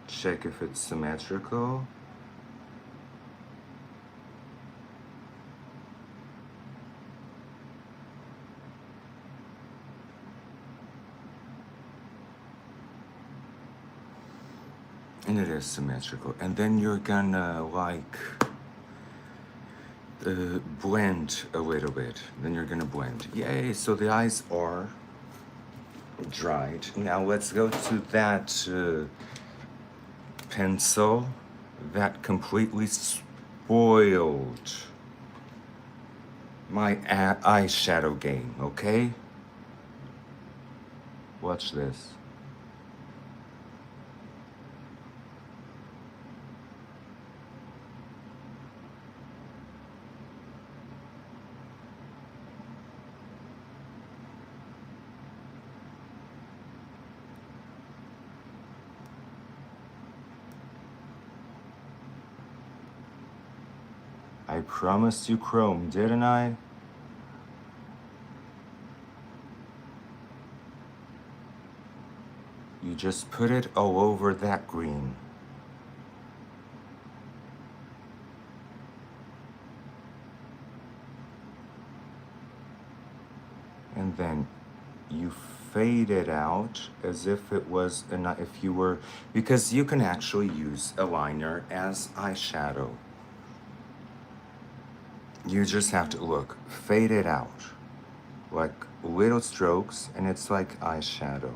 Check if it's symmetrical. And it is symmetrical. And then you're gonna like blend a little bit. Then you're gonna blend. Yay, so the eyes are dried. Now let's go to that pencil that completely spoiled my eyeshadow game, okay? Watch this. I promised you chrome, didn't I? You just put it all over that green. And then you fade it out as if it was, if you were, because you can actually use a liner as eyeshadow. You just have to look, fade it out, like little strokes, and it's like eyeshadow.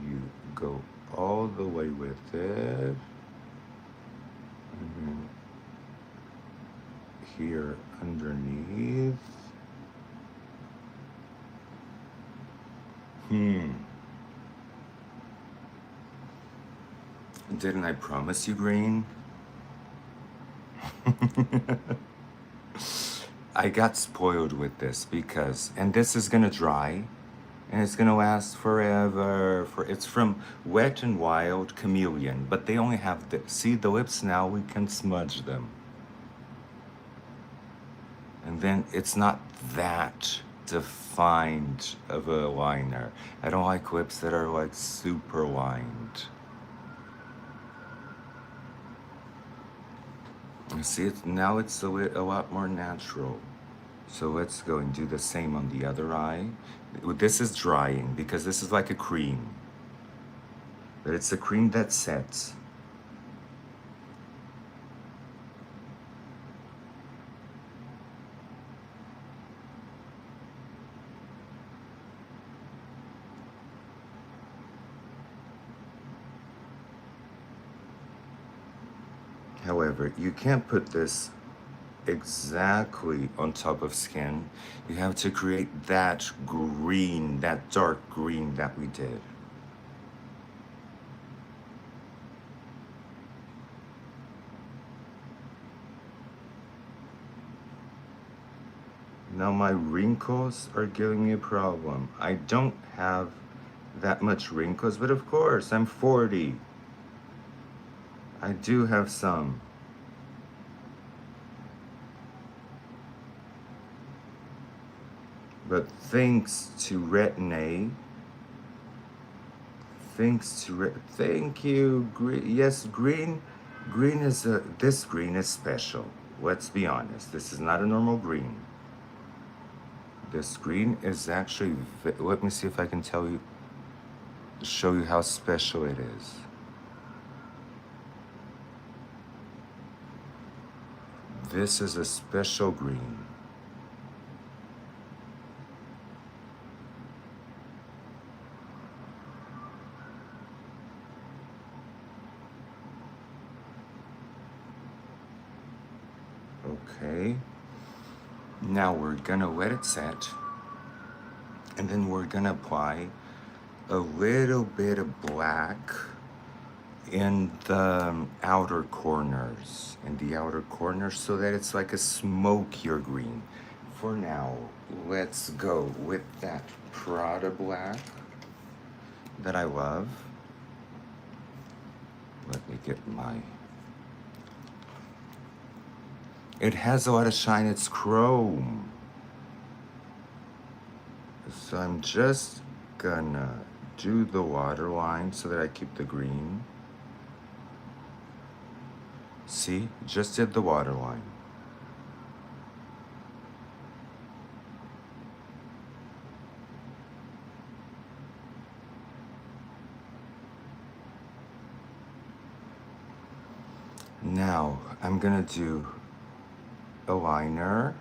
You go all the way with it. And here underneath. Didn't I promise you green? I got spoiled with this because, and this is gonna dry, and it's gonna last forever. It's from Wet and Wild Chameleon, but they only have see the lips now. We can smudge them, and then it's not that defined of a liner. I don't like lips that are like super lined. See, now it's a lot more natural. So let's go and do the same on the other eye. This is drying because this is like a cream. But it's a cream that sets. However, you can't put this exactly on top of skin. You have to create that green, that dark green that we did. Now my wrinkles are giving me a problem. I don't have that much wrinkles, but of course, I'm 40. I do have some. But thanks to Retin-A, thank you, green. Yes, green is this green is special. Let's be honest. This is not a normal green. This green is actually, let me see if I can show you how special it is. This is a special green. Okay. Now we're gonna let it set, and then we're gonna apply a little bit of black in the outer corners, so that it's like a smokier green. For now, let's go with that Prada black that I love. Let me get my... It has a lot of shine, it's chrome. So I'm just gonna do the waterline so that I keep the green. See, just did the waterline. Now I'm gonna do a liner.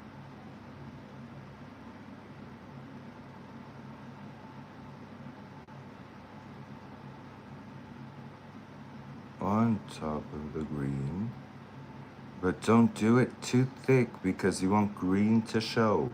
On top of the green. But don't do it too thick because you want green to show.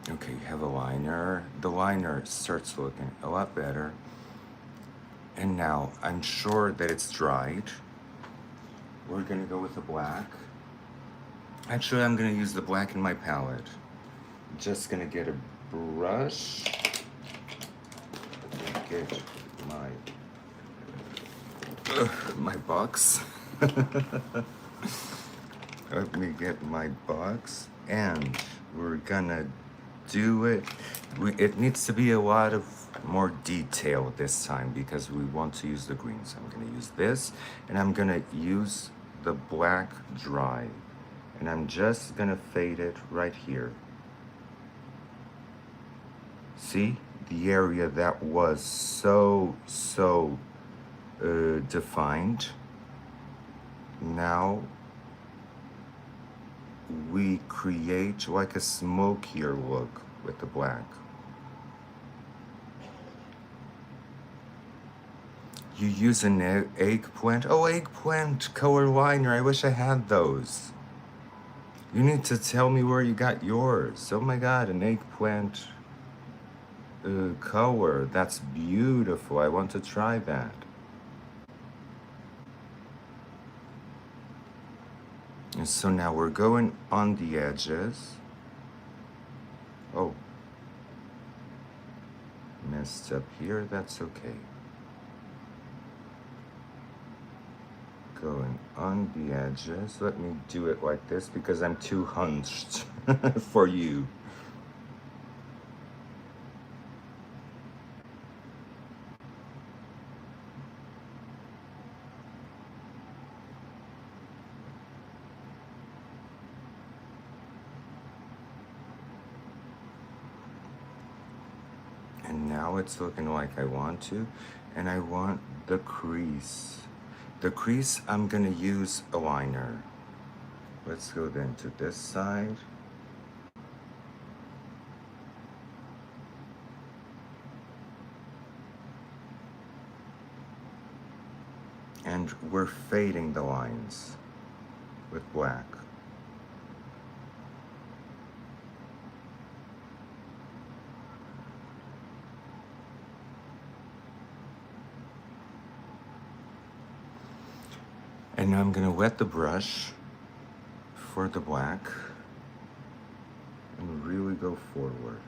Okay, you have a liner. The liner starts looking a lot better. And now I'm sure that it's dried. We're gonna go with the black. Actually, I'm gonna use the black in my palette. Just gonna get a brush. Get my box. Let me get my box, and we're gonna do it. It needs to be a lot of more detail this time because we want to use the greens. I'm gonna use this, and I'm gonna use the black dry, and I'm just gonna fade it right here. See the area that was so defined. Now we create like a smokier look with the black. You use an eggplant? Oh, eggplant color liner. I wish I had those. You need to tell me where you got yours. Oh my god, an eggplant color. That's beautiful. I want to try that. And so now we're going on the edges. Oh, messed up here. That's okay. Going on the edges. Let me do it like this because I'm too hunched for you. And now it's looking like I want to, and I want the crease. The crease, I'm gonna use a liner. Let's go then to this side. And we're fading the lines with black. And now I'm gonna wet the brush for the black and really go forward.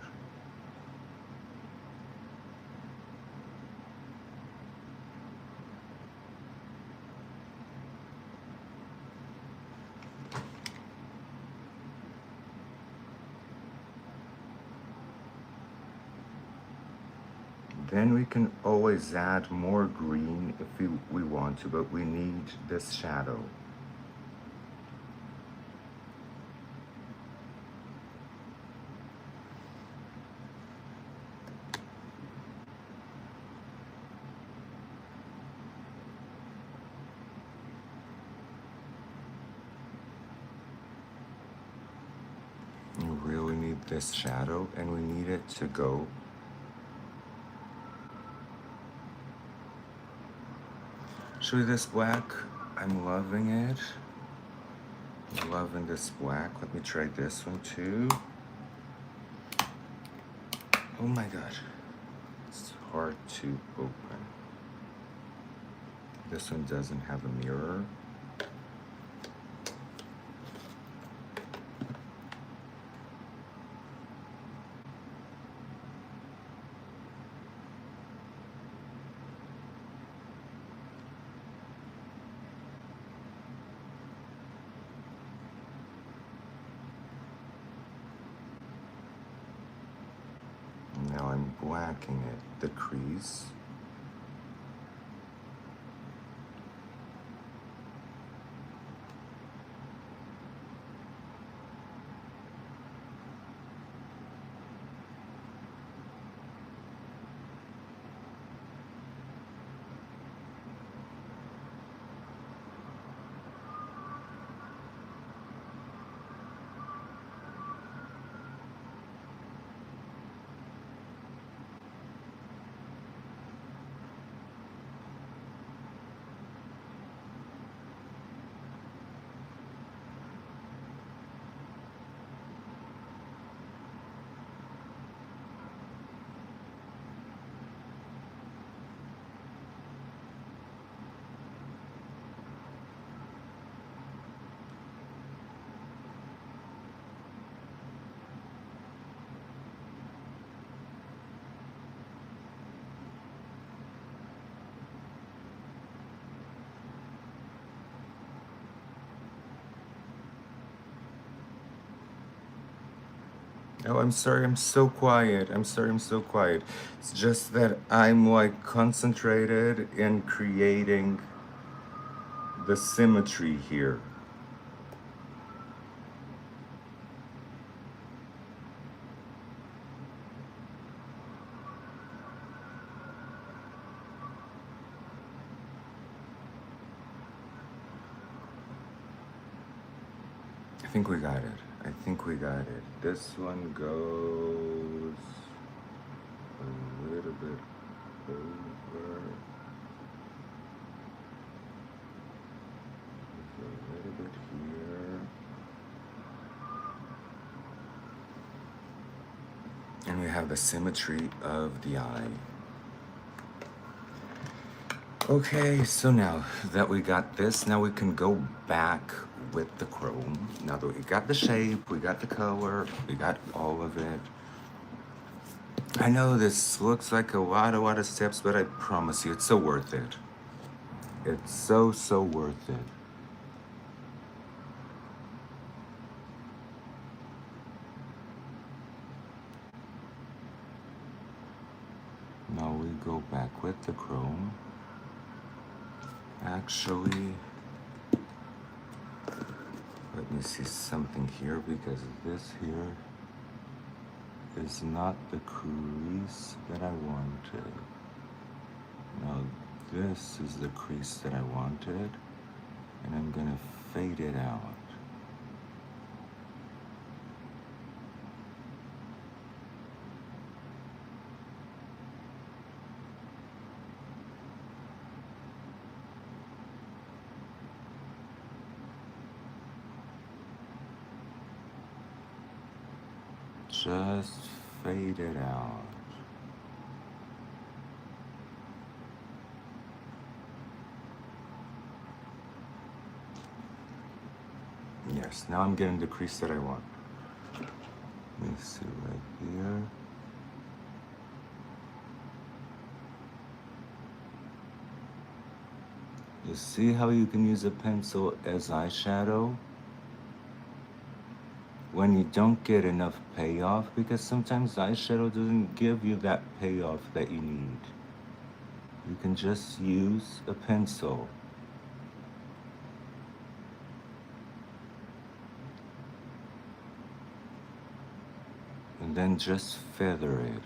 Then we can always add more green if we want to, but we need this shadow. You really need this shadow, and we need it to go. Show you this black. I'm loving it. I'm loving this black. Let me try this one too. Oh my god. It's hard to open. This one doesn't have a mirror. whacking it, the crease. Oh, I'm sorry, I'm so quiet. I'm sorry, I'm so quiet. It's just that I'm like concentrated in creating the symmetry here. I think we got it. I think we got it. This one goes a little bit over. A little bit here. And we have the symmetry of the eye. Okay, so now that we got this, now we can go back with the chrome. Now that we got the shape, we got the color, we got all of it. I know this looks like a lot of steps, but I promise you, it's so worth it. It's so worth it. Now we go back with the chrome. Actually, let me see something here, because this here is not the crease that I wanted. Now this is the crease that I wanted, and I'm gonna fade it out. Just fade it out. Yes, now I'm getting the crease that I want. Let me see right here. You see how you can use a pencil as eyeshadow when you don't get enough payoff, because sometimes eyeshadow doesn't give you that payoff that you need. You can just use a pencil. And then just feather it.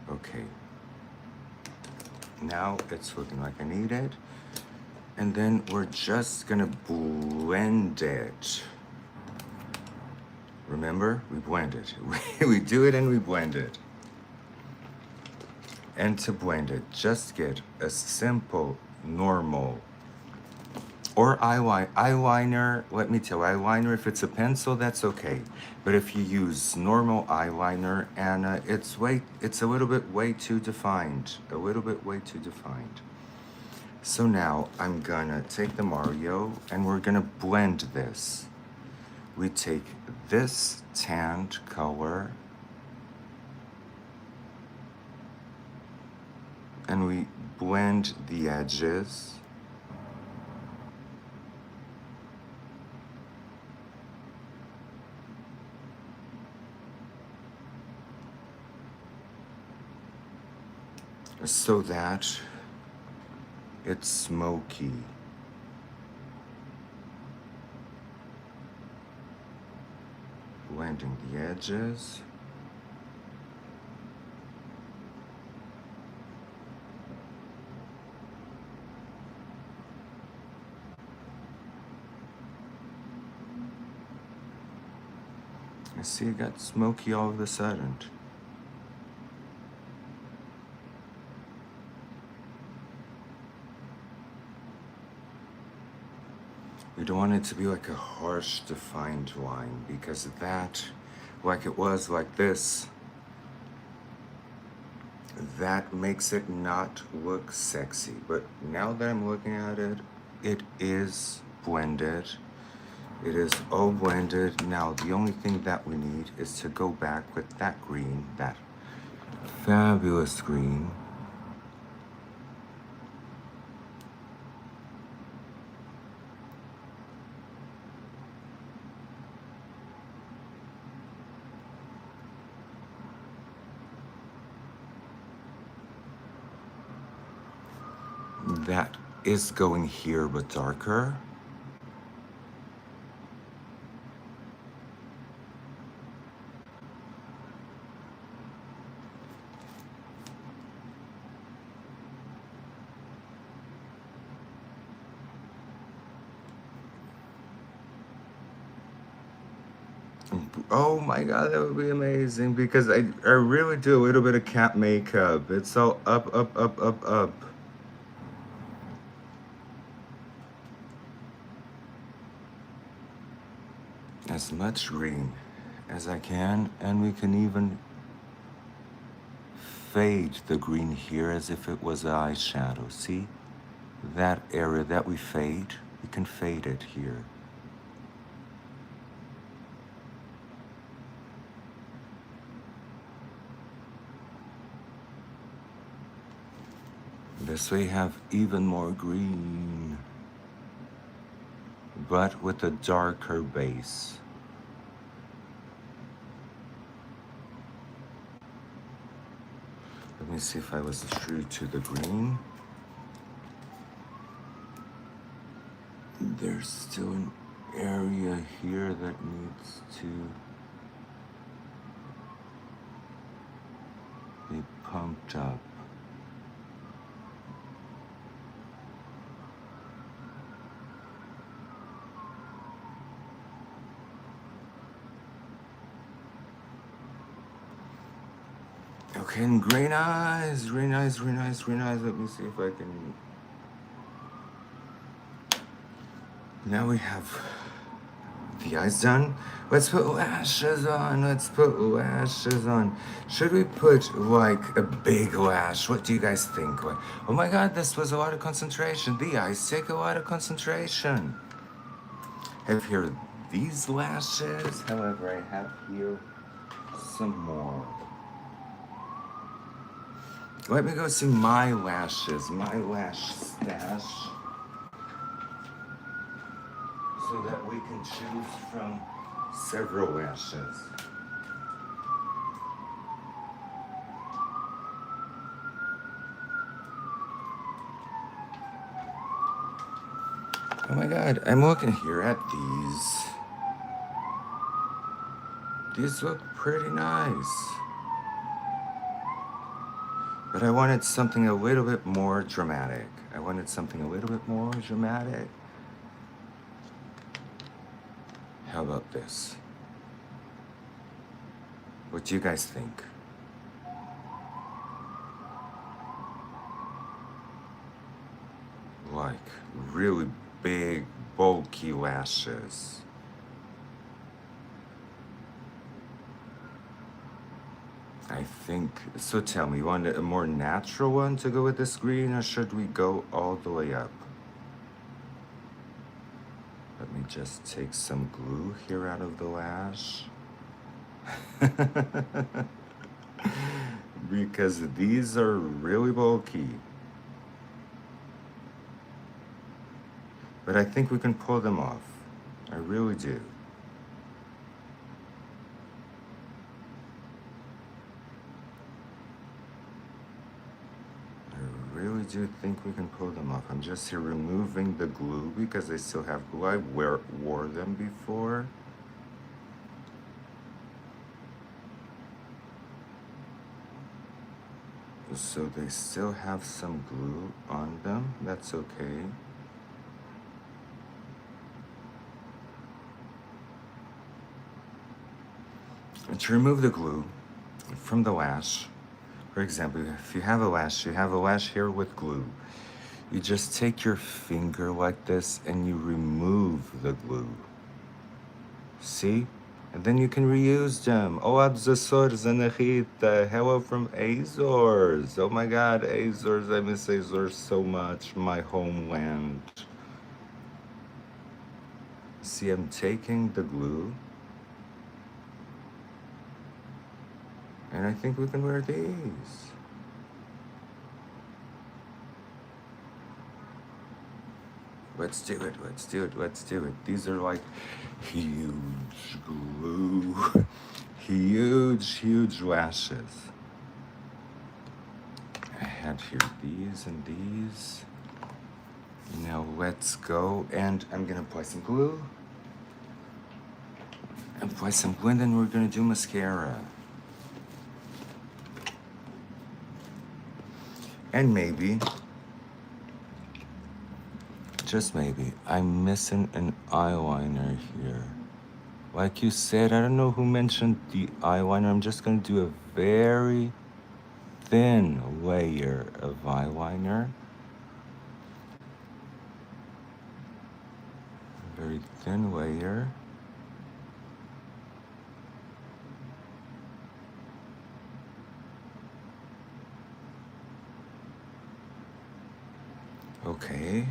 Okay. Now it's looking like I need it. And then we're just gonna blend it. Remember, we blend it. We do it and we blend it. And to blend it, just get a simple, normal, or eyeliner. Let me tell you, eyeliner, if it's a pencil, that's okay. But if you use normal eyeliner, and it's a little bit way too defined. A little bit way too defined. So now I'm gonna take the Mario and we're gonna blend this. We take this tanned color and we blend the edges. so that it's smoky. Blending the edges. I see it got smoky all of a sudden. We don't want it to be like a harsh, defined line, because that, like it was like this, that makes it not look sexy. But now that I'm looking at it, it is blended. It is all blended. Now, the only thing that we need is to go back with that green, that fabulous green. That is going here, but darker. Oh my god, that would be amazing, because I really do a little bit of cat makeup. It's all up, up, up, up, up. As much green as I can, and we can even fade the green here as if it was an eyeshadow. See? That area that we fade, we can fade it here. This way you have even more green, but with a darker base. Let me see if I was true to the green. There's still an area here that needs to be pumped up. Okay, and green eyes, green eyes, green eyes, green eyes. Let me see if I can. Now we have the eyes done. Let's put lashes on. Let's put lashes on. Should we put like a big lash? What do you guys think? Like, oh my god, this was a lot of concentration. The eyes take a lot of concentration. Have here these lashes. However, I have here some more. Let me go see my lashes, my lash stash, so that we can choose from several lashes. Oh my god, I'm looking here at these. These look pretty nice. But I wanted something a little bit more dramatic. I wanted something a little bit more dramatic. How about this? What do you guys think? Like really big, bulky lashes. I think, so tell me, you want a more natural one to go with this green, or should we go all the way up? Let me just take some glue here out of the lash. Because these are really bulky. But I think we can pull them off. I really do. really do think we can pull them off. I'm just here removing the glue because they still have glue. I wore them before. So they still have some glue on them. That's okay. And to remove the glue from the lash, for example, if you have a lash here with glue. You just take your finger like this and you remove the glue. See? And then you can reuse them. Oh, Azores Anahita. Hello from Azores. Oh my God, Azores. I miss Azores so much. My homeland. See, I'm taking the glue. And I think we can wear these. Let's do it, let's do it, let's do it. These are like huge glue. Huge lashes. I had here these and these. Now let's go, and I'm gonna apply some glue. Apply some glue, and then we're gonna do mascara. And maybe, just maybe, I'm missing an eyeliner here. Like you said, I don't know who mentioned the eyeliner. I'm just gonna do a very thin layer of eyeliner. Very thin layer. Okay.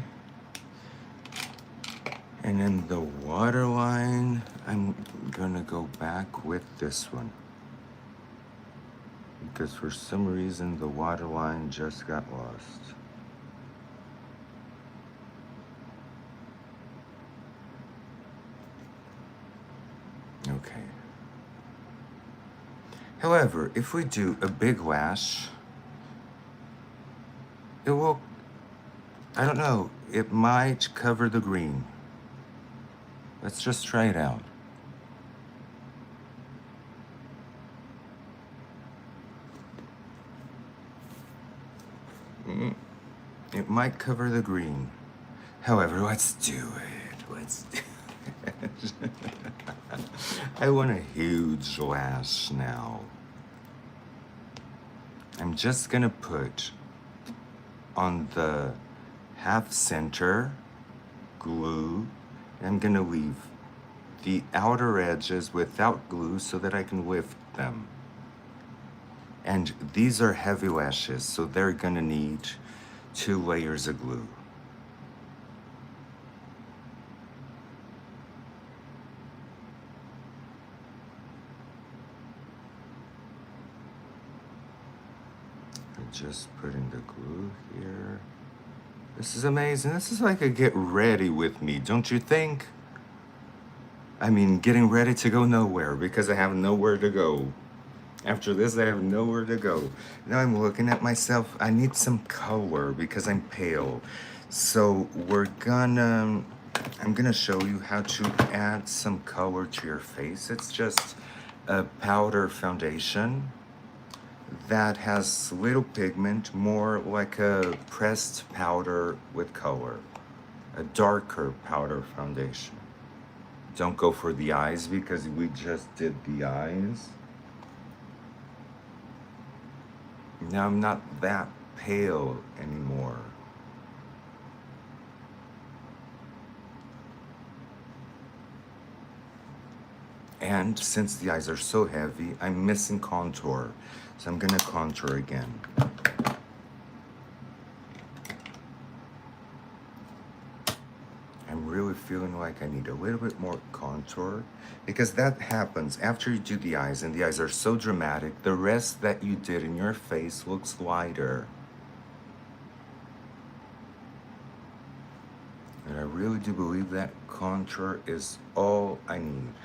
And then the waterline, I'm gonna go back with this one. Because for some reason the waterline just got lost. Okay. However, if we do a big lash, it will, I don't know, it might cover the green. Let's just try it out. It might cover the green. However, let's do it. Let's do it. I want a huge lash now. I'm just gonna put on the half center glue. I'm gonna leave the outer edges without glue so that I can lift them. And these are heavy lashes, so they're gonna need 2 layers of glue. I'm just putting the glue here. This is amazing. This is like a get ready with me, don't you think? I mean, getting ready to go nowhere because I have nowhere to go. After this, I have nowhere to go. Now I'm looking at myself. I need some color because I'm pale. So I'm gonna show you how to add some color to your face. It's just a powder foundation that has little pigment, more like a pressed powder with color. A darker powder foundation. Don't go for the eyes because we just did the eyes. Now I'm not that pale anymore. And since the eyes are so heavy, I'm missing contour. So I'm gonna contour again. I'm really feeling like I need a little bit more contour because that happens after you do the eyes and the eyes are so dramatic. The rest that you did in your face looks lighter. And I really do believe that contour is all I need.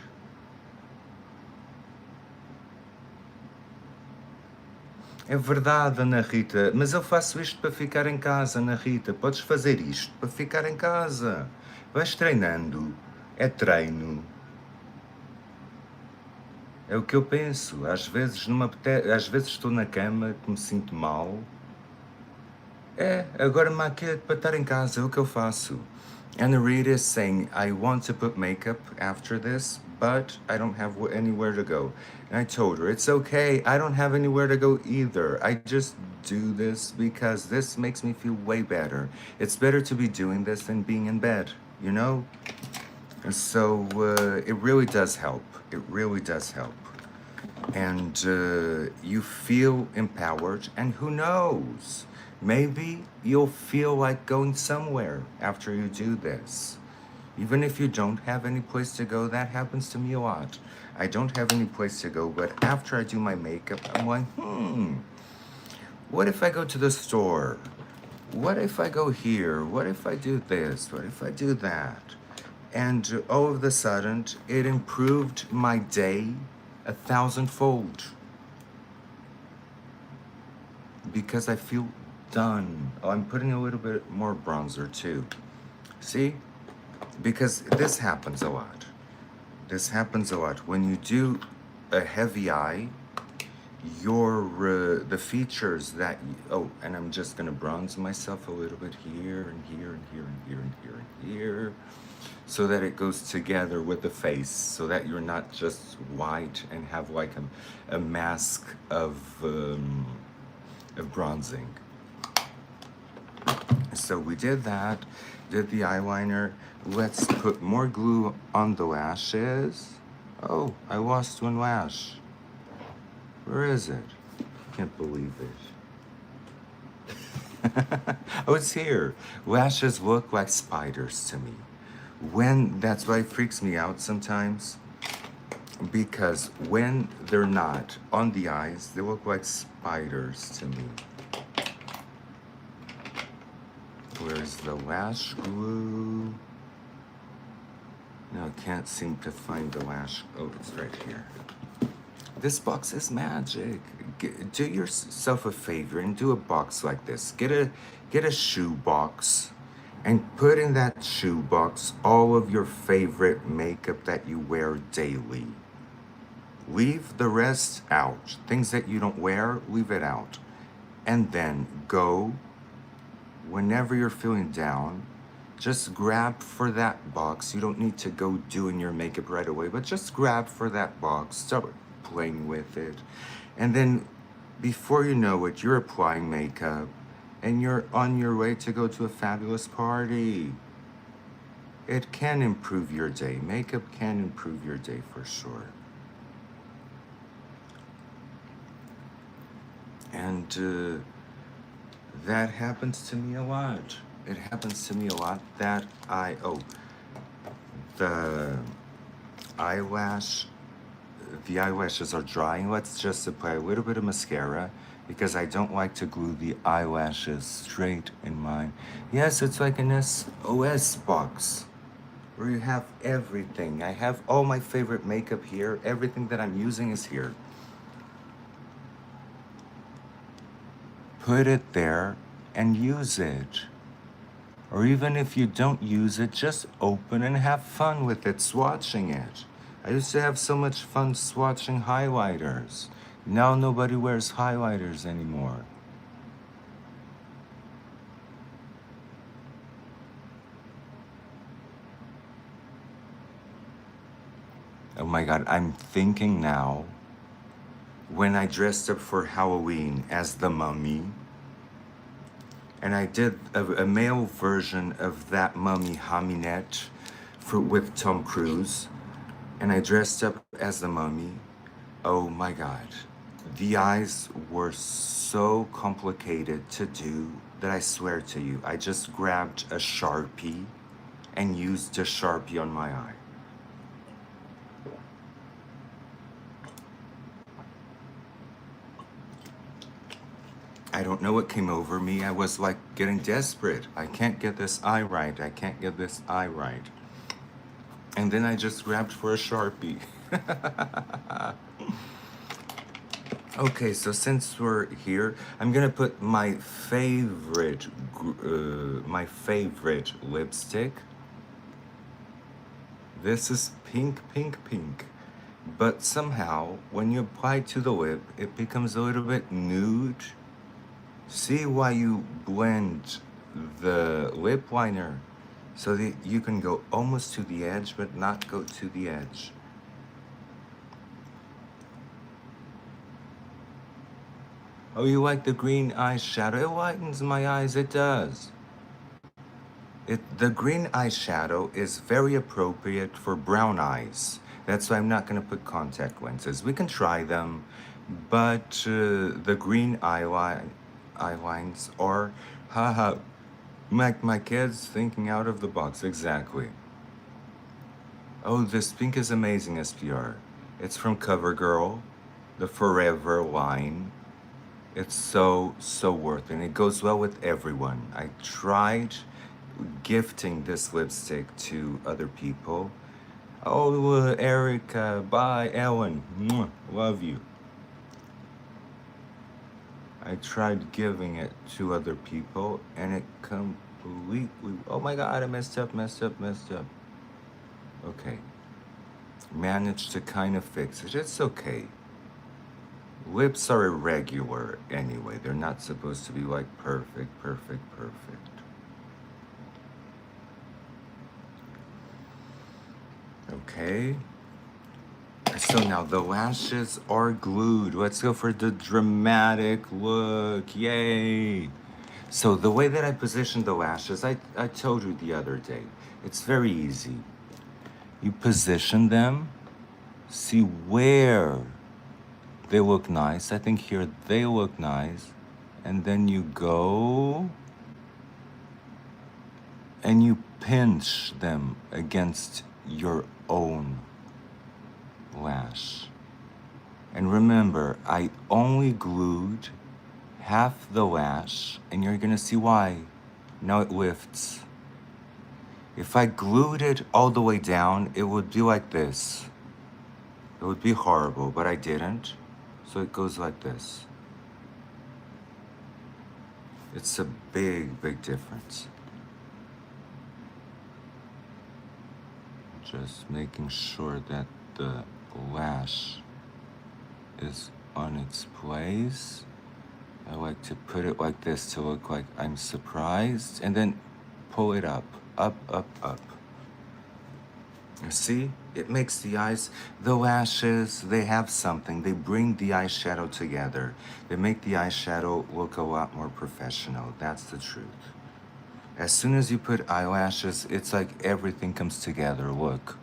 É verdade, Ana Rita, mas eu faço isto para ficar em casa, Ana Rita. Podes fazer isto para ficar em casa. Vais treinando. É treino. É o que eu penso. Às vezes, às vezes estou na cama que me sinto mal. Agora maquilho para estar em casa, é o que eu faço. Ana Rita is saying, I want to put makeup after this, but I don't have anywhere to go. And I told her, it's okay, I don't have anywhere to go either. I just do this because this makes me feel way better. It's better to be doing this than being in bed, you know? And so it really does help. It really does help. And you feel empowered, and who knows? Maybe you'll feel like going somewhere after you do this. Even if you don't have any place to go, that happens to me a lot. I don't have any place to go, but after I do my makeup, I'm like, what if I go to the store? What if I go here? What if I do this? What if I do that? And all of a sudden, it improved my day 1,000-fold. Because I feel done. Oh, I'm putting a little bit more bronzer too. See? Because this happens a lot. This happens a lot. When you do a heavy eye, the features that and I'm just gonna bronze myself a little bit here and here and here and here and here and here, so that it goes together with the face, so that you're not just white and have like a mask of bronzing. So we did that, did the eyeliner. Let's put more glue on the lashes. Oh, I lost one lash. Where is it? Can't believe it. Oh, it's here. Lashes look like spiders to me. That's why it freaks me out sometimes. Because when they're not on the eyes, they look like spiders to me. Where's the lash glue? No, I can't seem to find the lash. Oh, it's right here. This box is magic. Do yourself a favor and do a box like this. Get a shoe box and put in that shoe box all of your favorite makeup that you wear daily. Leave the rest out. Things that you don't wear, leave it out. And then go, whenever you're feeling down, just grab for that box. You don't need to go doing your makeup right away, but just grab for that box, start playing with it. And then before you know it, you're applying makeup and you're on your way to go to a fabulous party. It can improve your day. Makeup can improve your day for sure. And that happens to me a lot. It happens to me a lot that the eyelashes are drying. Let's just apply a little bit of mascara because I don't like to glue the eyelashes straight in mine. Yes, it's like an SOS box where you have everything. I have all my favorite makeup here. Everything that I'm using is here. Put it there and use it. Or even if you don't use it, just open and have fun with it, swatching it. I used to have so much fun swatching highlighters. Now nobody wears highlighters anymore. Oh my God, I'm thinking now, when I dressed up for Halloween as the mummy, and I did a male version of that mummy Haminette with Tom Cruise, and I dressed up as the mummy. Oh my God. The eyes were so complicated to do that I swear to you, I just grabbed a Sharpie and used a Sharpie on my eye. I don't know what came over me. I was like getting desperate. I can't get this eye right. I can't get this eye right. And then I just grabbed for a Sharpie. Okay, so since we're here, I'm gonna put my favorite lipstick. This is pink, pink, pink. But somehow, when you apply it to the lip, it becomes a little bit nude. See why you blend the lip liner so that you can go almost to the edge, but not go to the edge. Oh, you like the green eyeshadow? It lightens my eyes, it does. The green eyeshadow is very appropriate for brown eyes. That's why I'm not going to put contact lenses. We can try them, but the green eyelines are, haha, my kids thinking out of the box, exactly. Oh, this pink is amazing, SPR. It's from CoverGirl, the Forever line. It's so worth it, and it goes well with everyone. I tried gifting this lipstick to other people. Oh, Erica, bye, Ellen. Mwah, love you. I tried giving it to other people, and it completely. Oh my God, I messed up. Okay. Managed to kind of fix it. It's okay. Lips are irregular anyway. They're not supposed to be like perfect. Okay. So now the lashes are glued. Let's go for the dramatic look. Yay. So the way that I position the lashes, I told you the other day, it's very easy. You position them, see where they look nice. I think here they look nice. And then you go and you pinch them against your own lash. And remember, I only glued half the lash, and you're gonna see why. Now it lifts. If I glued it all the way down, it would be like this. It would be horrible, but I didn't. So it goes like this. It's a big difference. Just making sure that the lash is on its place. I like to put it like this to look like I'm surprised, and then pull it up. You see? It makes the eyes, the lashes, they have something. They bring the eyeshadow together. They make the eyeshadow look a lot more professional. That's the truth. As soon as you put eyelashes, it's like everything comes together. Look.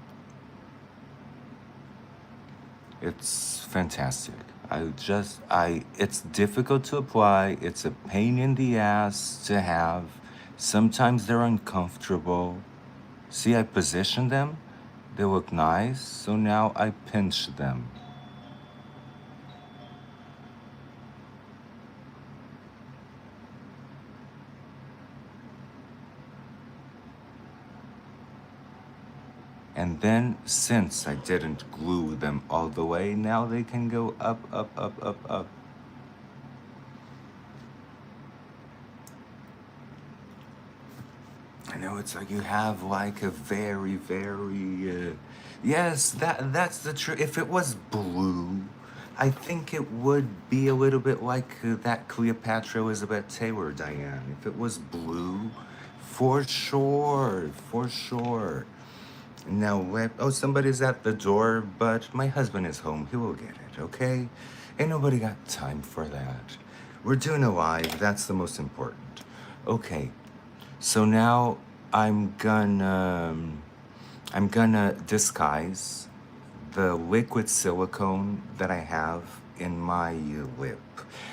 It's fantastic. It's difficult to apply. It's a pain in the ass to have. Sometimes they're uncomfortable. See, I position them. They look nice. So now I pinch them. And then, since I didn't glue them all the way, now they can go up. I know it's like you have like a very, yes, that's the truth. If it was blue, I think it would be a little bit like that Cleopatra Elizabeth Taylor, Diane. If it was blue, for sure. Now, somebody's at the door, but my husband is home. He will get it, okay? Ain't nobody got time for that. We're doing a live. That's the most important. Okay, so now I'm gonna disguise the liquid silicone that I have in my lip.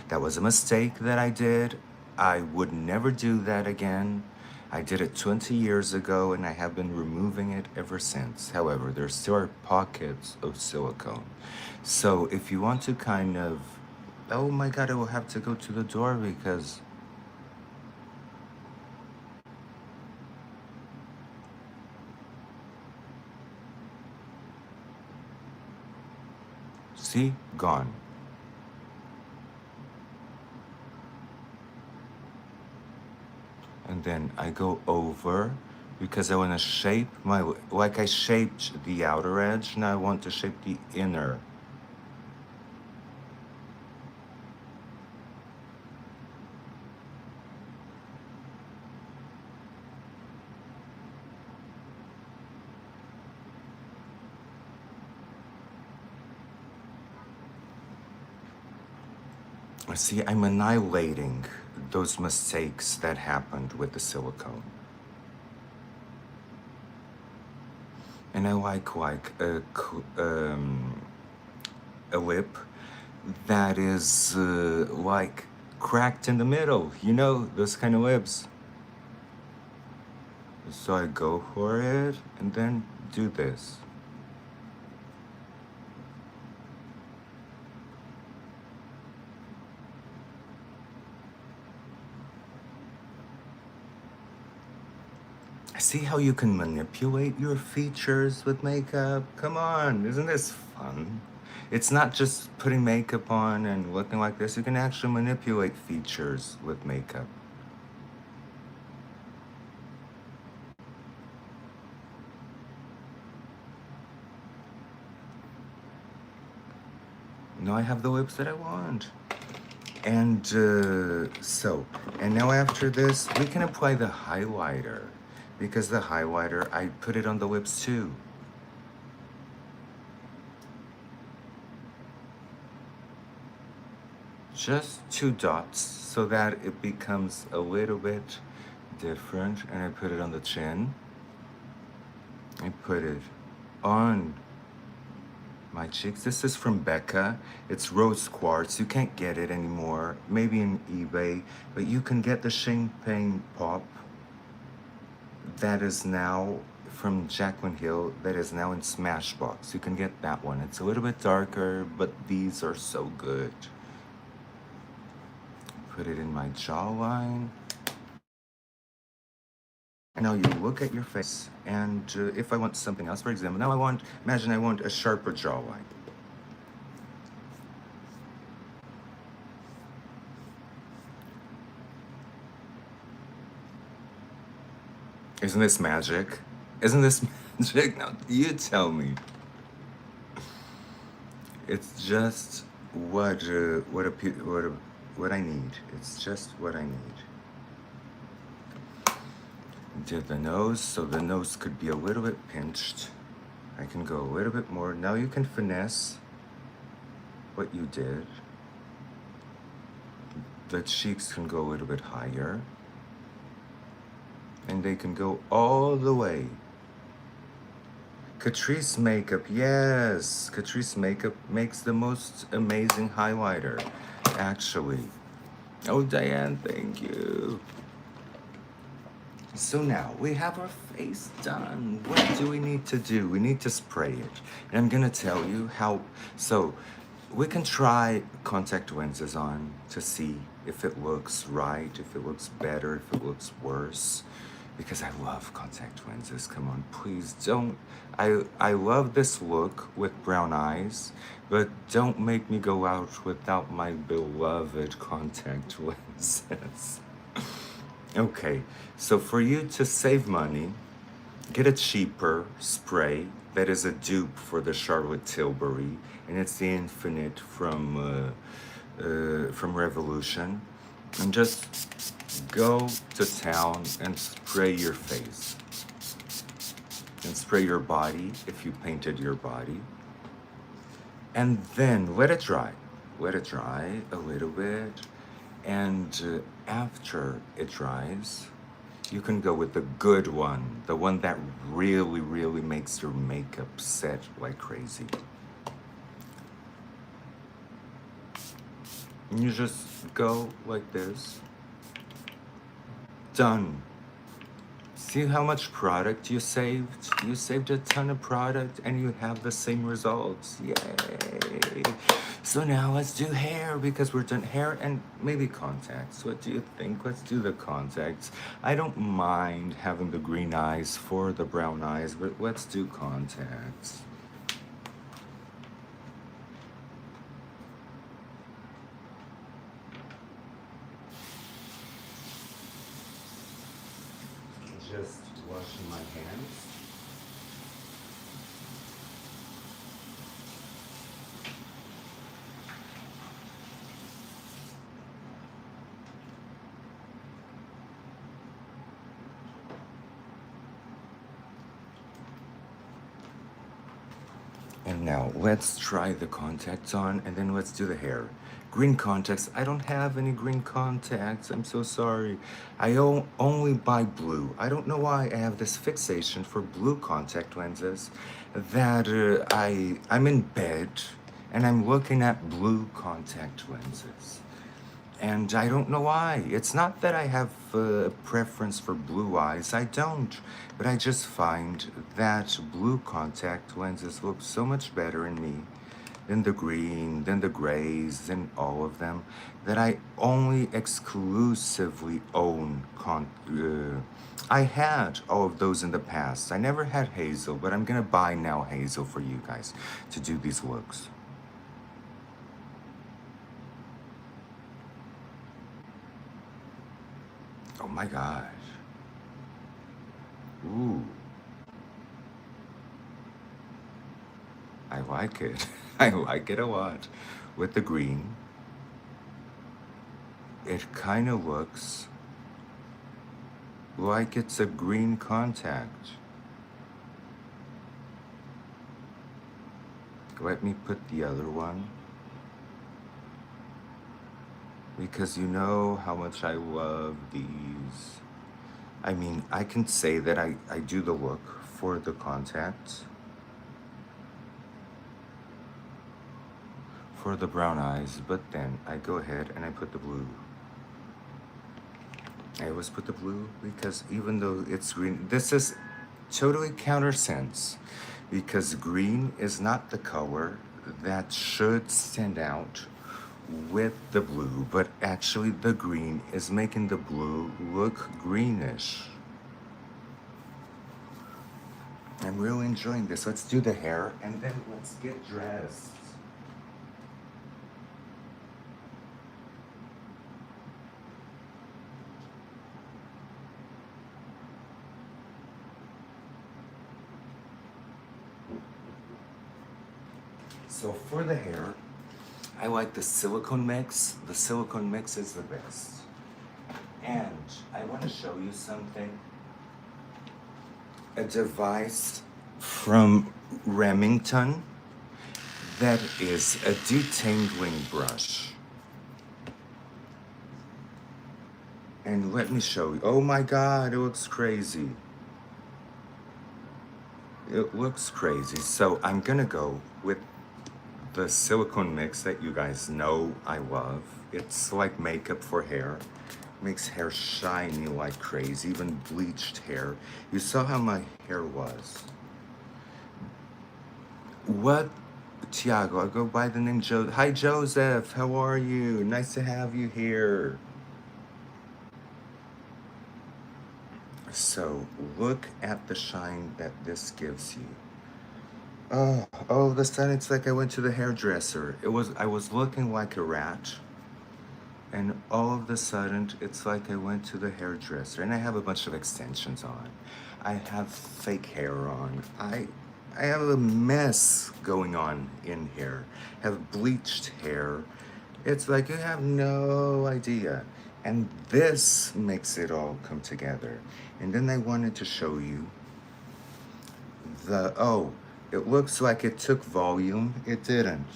That was a mistake that I did. I would never do that again. I did it 20 years ago and I have been removing it ever since. However, there still are pockets of silicone. So if you want to kind of, oh my God, I will have to go to the door because see, gone. And then I go over because I want to shape my, like I shaped the outer edge, now I want to shape the inner. See, I'm annihilating those mistakes that happened with the silicone. And I like a lip that is like cracked in the middle, you know, those kind of lips. So I go for it and then do this. See how you can manipulate your features with makeup? Come on, isn't this fun? It's not just putting makeup on and looking like this. You can actually manipulate features with makeup. Now I have the lips that I want. And and now after this, we can apply the highlighter. Because the highlighter, I put it on the lips too. Just 2 dots so that it becomes a little bit different. And I put it on the chin. I put it on my cheeks. This is from Becca. It's rose quartz. You can't get it anymore. Maybe in eBay. But you can get the champagne pop that is now from Jaclyn Hill, that is now in Smashbox. You can get that one. It's a little bit darker, but these are so good. Put it in my jawline. And now you look at your face, and if I want something else, for example, now imagine I want a sharper jawline. Isn't this magic? Isn't this magic? Now you tell me. It's just what I need. It's just what I need. Did the nose, so the nose could be a little bit pinched. I can go a little bit more. Now you can finesse what you did. The cheeks can go a little bit higher. And they can go all the way. Catrice makeup, yes. Catrice makeup makes the most amazing highlighter, actually. Oh, Diane, thank you. So now we have our face done. What do we need to do? We need to spray it. And I'm gonna tell you how. So we can try contact lenses on to see if it looks right, if it looks better, if it looks worse. Because I love contact lenses. Come on, please don't. I love this look with brown eyes, but don't make me go out without my beloved contact lenses. Okay, so for you to save money, get a cheaper spray that is a dupe for the Charlotte Tilbury, and it's the Infinite from Revolution. And just go to town and spray your face. And spray your body if you painted your body. And then let it dry. Let it dry a little bit. And after it dries, you can go with the good one. The one that really, really makes your makeup set like crazy. And you just go like this. Done. See how much product you saved? You saved a ton of product and you have the same results. Yay! So now let's do hair because we're done hair and maybe contacts. What do you think? Let's do the contacts. I don't mind having the green eyes for the brown eyes, but let's do contacts. just washing my hands. And now let's try the contacts on and then let's do the hair. Green contacts. I don't have any green contacts. I'm so sorry. I only buy blue. I don't know why I have this fixation for blue contact lenses that I'm in bed and I'm looking at blue contact lenses. And I don't know why. It's not that I have a preference for blue eyes. I don't. But I just find that blue contact lenses look so much better in me than the green, than the grays, than all of them, that I only exclusively own I had all of those in the past. I never had hazel, but I'm gonna buy now hazel for you guys to do these looks. Oh my gosh. Ooh, I like it. I like it a lot. With the green, it kind of looks like it's a green contact. Let me put the other one. Because you know how much I love these. I mean, I can say that I do the look for the contacts. For the brown eyes, but then I go ahead and I put the blue. I always put the blue because even though it's green, this is totally countersense because green is not the color that should stand out with the blue, but actually the green is making the blue look greenish. I'm really enjoying this. Let's do the hair and then let's get dressed. So for the hair, I like the silicone mix. The silicone mix is the best. And I want to show you something. A device from Remington that is a detangling brush. And let me show you. Oh my God, it looks crazy. It looks crazy. So I'm gonna go with the silicone mix that you guys know I love. It's like makeup for hair. Makes hair shiny like crazy, even bleached hair. You saw how my hair was. What? Tiago, I go by the name Joe. Hi Joseph, how are you? Nice to have you here. So look at the shine that this gives you. Oh, all of a sudden it's like I went to the hairdresser. I was looking like a rat. And all of a sudden it's like I went to the hairdresser and I have a bunch of extensions on. I have fake hair on. I have a mess going on in here. I have bleached hair. It's like you have no idea. And this makes it all come together. And then I wanted to show you it looks like it took volume. It didn't.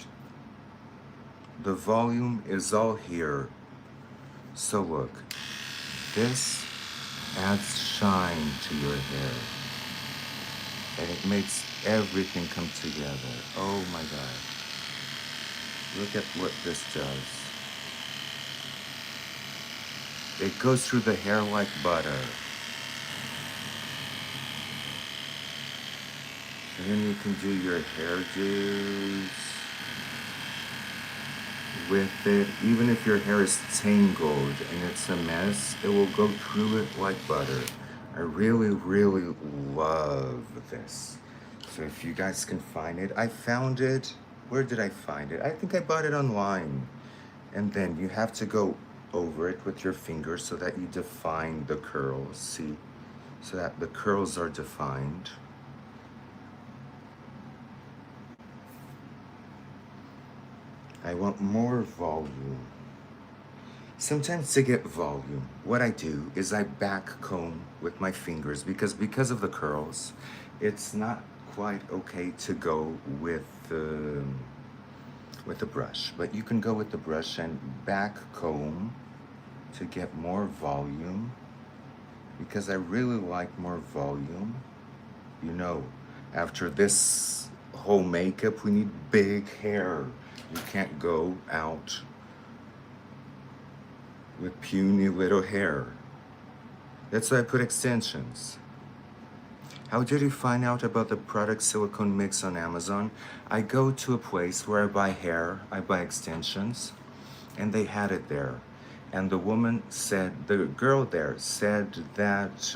The volume is all here. So look, this adds shine to your hair. And it makes everything come together. Oh my God. Look at what this does. It goes through the hair like butter. And then you can do your hairdos with it. Even if your hair is tangled and it's a mess, it will go through it like butter. I really, really love this. So if you guys can find it, I found it. Where did I find it? I think I bought it online. And then you have to go over it with your fingers so that you define the curls. See? so that the curls are defined. I want more volume. Sometimes to get volume, what I do is I back comb with my fingers because of the curls, it's not quite okay to go with the brush, but you can go with the brush and back comb to get more volume because I really like more volume. You know, after this whole makeup, we need big hair. You can't go out with puny little hair. That's why I put extensions. How did you find out about the product silicone mix on Amazon? I go to a place where I buy hair, I buy extensions, and they had it there. And the woman said, the girl there said that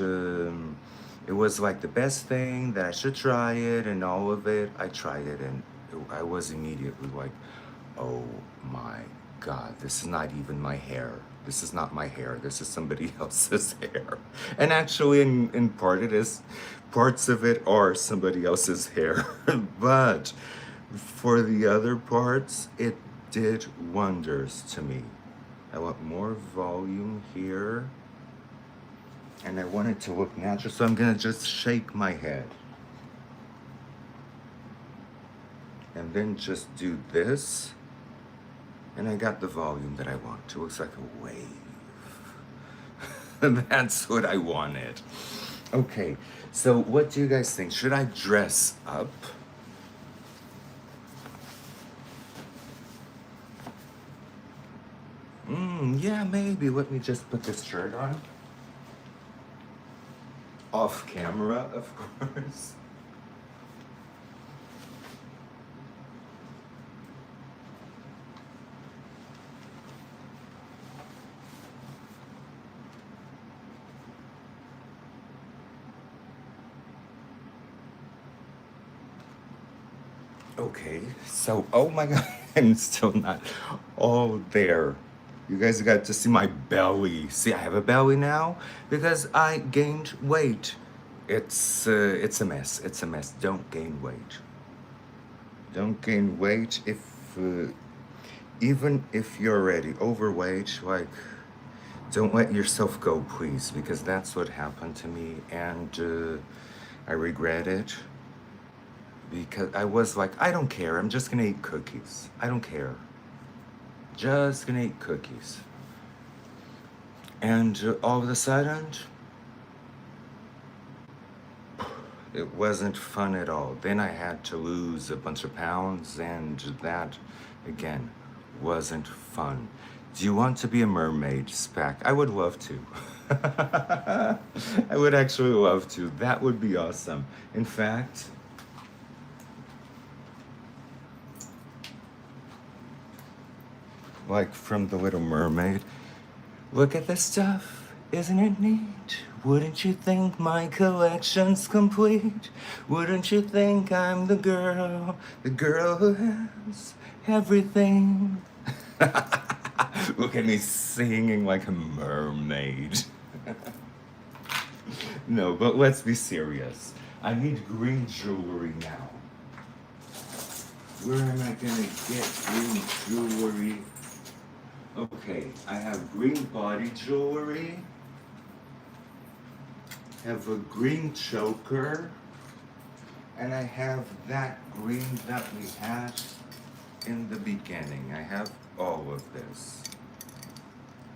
it was like the best thing, that I should try it and all of it. I tried it and I was immediately like, oh my God, this is not even my hair. This is not my hair. This is somebody else's hair. And actually, in part, it is, parts of it are somebody else's hair. But for the other parts, it did wonders to me. I want more volume here. And I want it to look natural, so I'm gonna just shake my head. And then just do this. And I got the volume that I want. It looks like a wave. That's what I wanted. Okay, so what do you guys think? Should I dress up? Yeah, maybe. Let me just put this shirt on. Off camera, of course. Okay, so, oh my God, I'm still not all there. You guys got to see my belly. See, I have a belly now because I gained weight. It's a mess. It's a mess. Don't gain weight. Don't gain weight even if you're already overweight. Like, don't let yourself go, please, because that's what happened to me, and I regret it. Because I was like, I don't care. I'm just gonna eat cookies. I don't care. Just gonna eat cookies. And all of a sudden, it wasn't fun at all. Then I had to lose a bunch of pounds, and that, again, wasn't fun. Do you want to be a mermaid, Spac? I would love to. I would actually love to. That would be awesome. In fact, like from The Little Mermaid. Look at this stuff, isn't it neat? Wouldn't you think my collection's complete? Wouldn't you think I'm the girl who has everything? Look at me singing like a mermaid. No, but let's be serious. I need green jewelry now. Where am I gonna get green jewelry? Okay, I have green body jewelry, have a green choker, and I have that green that we had in the beginning. I have all of this.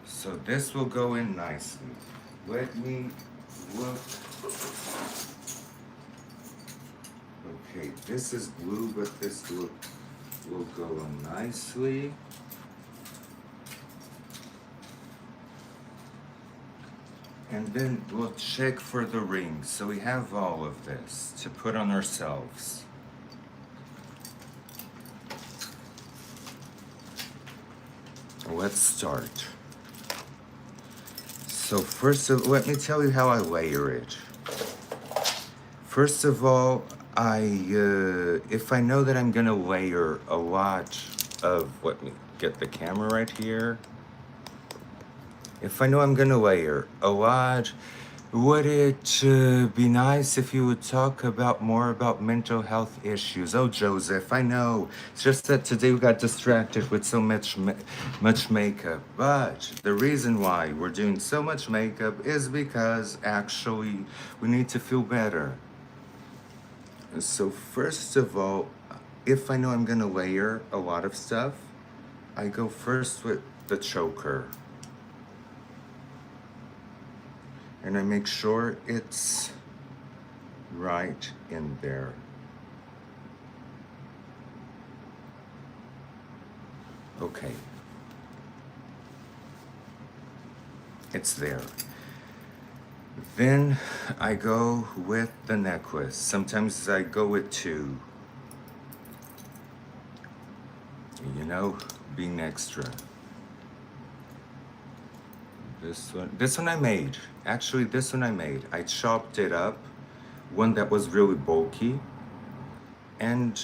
So this will go in nicely. Let me look. Okay, this is blue, but this look will go in nicely. And then we'll check for the rings. So we have all of this to put on ourselves. Let's start. So first of, let me tell you how I layer it. First of all, if I know that I'm gonna layer a lot of, let me get the camera right here. If I know I'm gonna layer a lot Would it be nice if you would talk about more about mental health issues? Oh, Joseph, I know. It's just that today we got distracted with so much makeup. But the reason why we're doing so much makeup is because actually we need to feel better. So first of all, if I know I'm gonna layer a lot of stuff, I go first with the choker. And I make sure it's right in there. Okay. It's there. Then I go with the necklace. Sometimes I go with two. You know, being extra. This one I made. Actually, this one I made. I chopped it up. One that was really bulky. And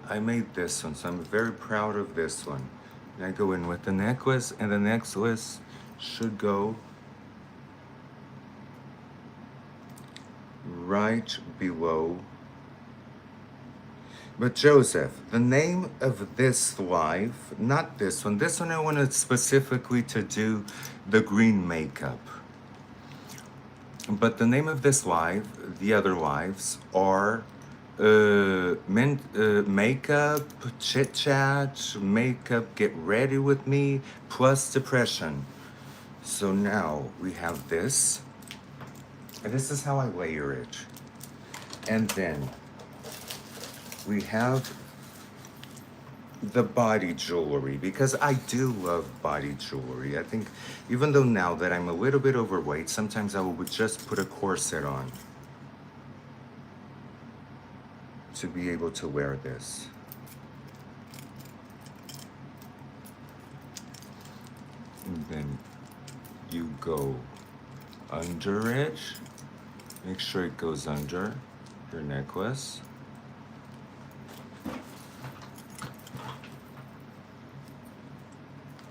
I made this one, so I'm very proud of this one. And I go in with the necklace, and the necklace should go right below. But Joseph, the name of this live, not this one I wanted specifically to do the green makeup. But the name of this live, the other lives, are makeup, chit chat, makeup, get ready with me, plus depression. So now we have this. And this is how I layer it. And then we have the body jewelry, because I do love body jewelry. I think even though now that I'm a little bit overweight, sometimes I would just put a corset on to be able to wear this. And then you go under it. Make sure it goes under your necklace.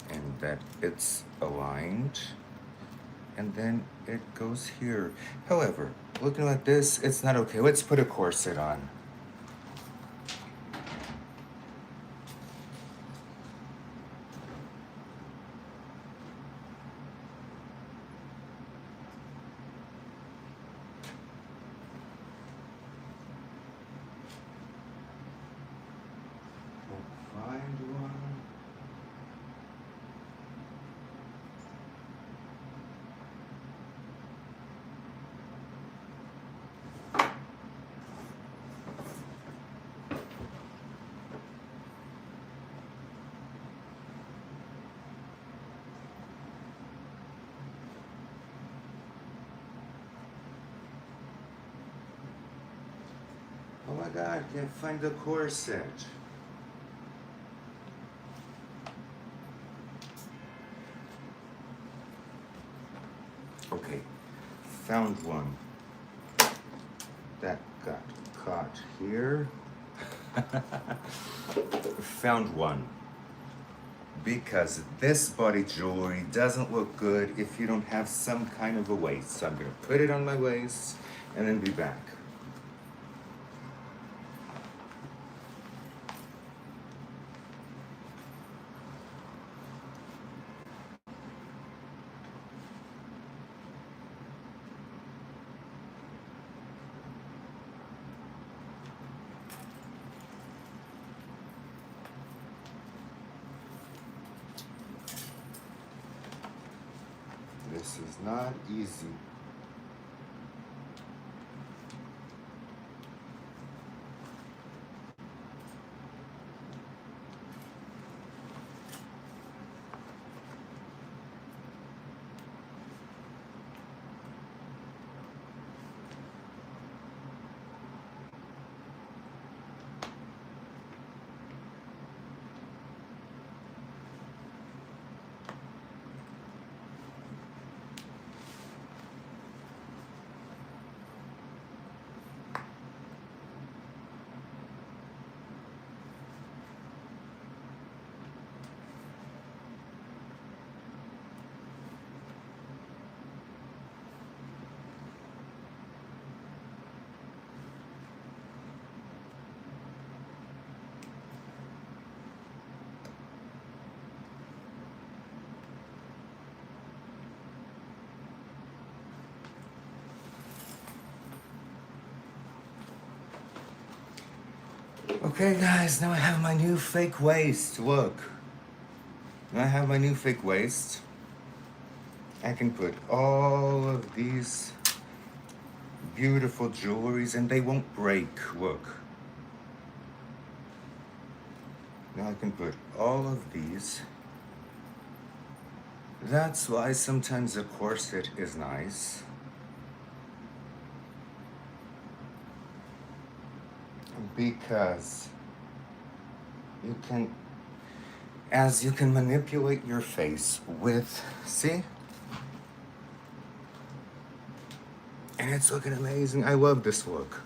And that it's aligned. And then it goes here. However, looking like this, it's not okay. Let's put a corset on. Find one. Oh my God, I can't find the corset. Okay, found one. That got caught here. Found one. Because this body jewelry doesn't look good if you don't have some kind of a waist. So I'm gonna put it on my waist and then be back. This is not easy. Okay, guys, now I have my new fake waist. Look. Now I have my new fake waist. I can put all of these beautiful jewelries and they won't break. Look. Now I can put all of these. That's why sometimes a corset is nice. Because you can, as you can manipulate your face with, see? And it's looking amazing. I love this look.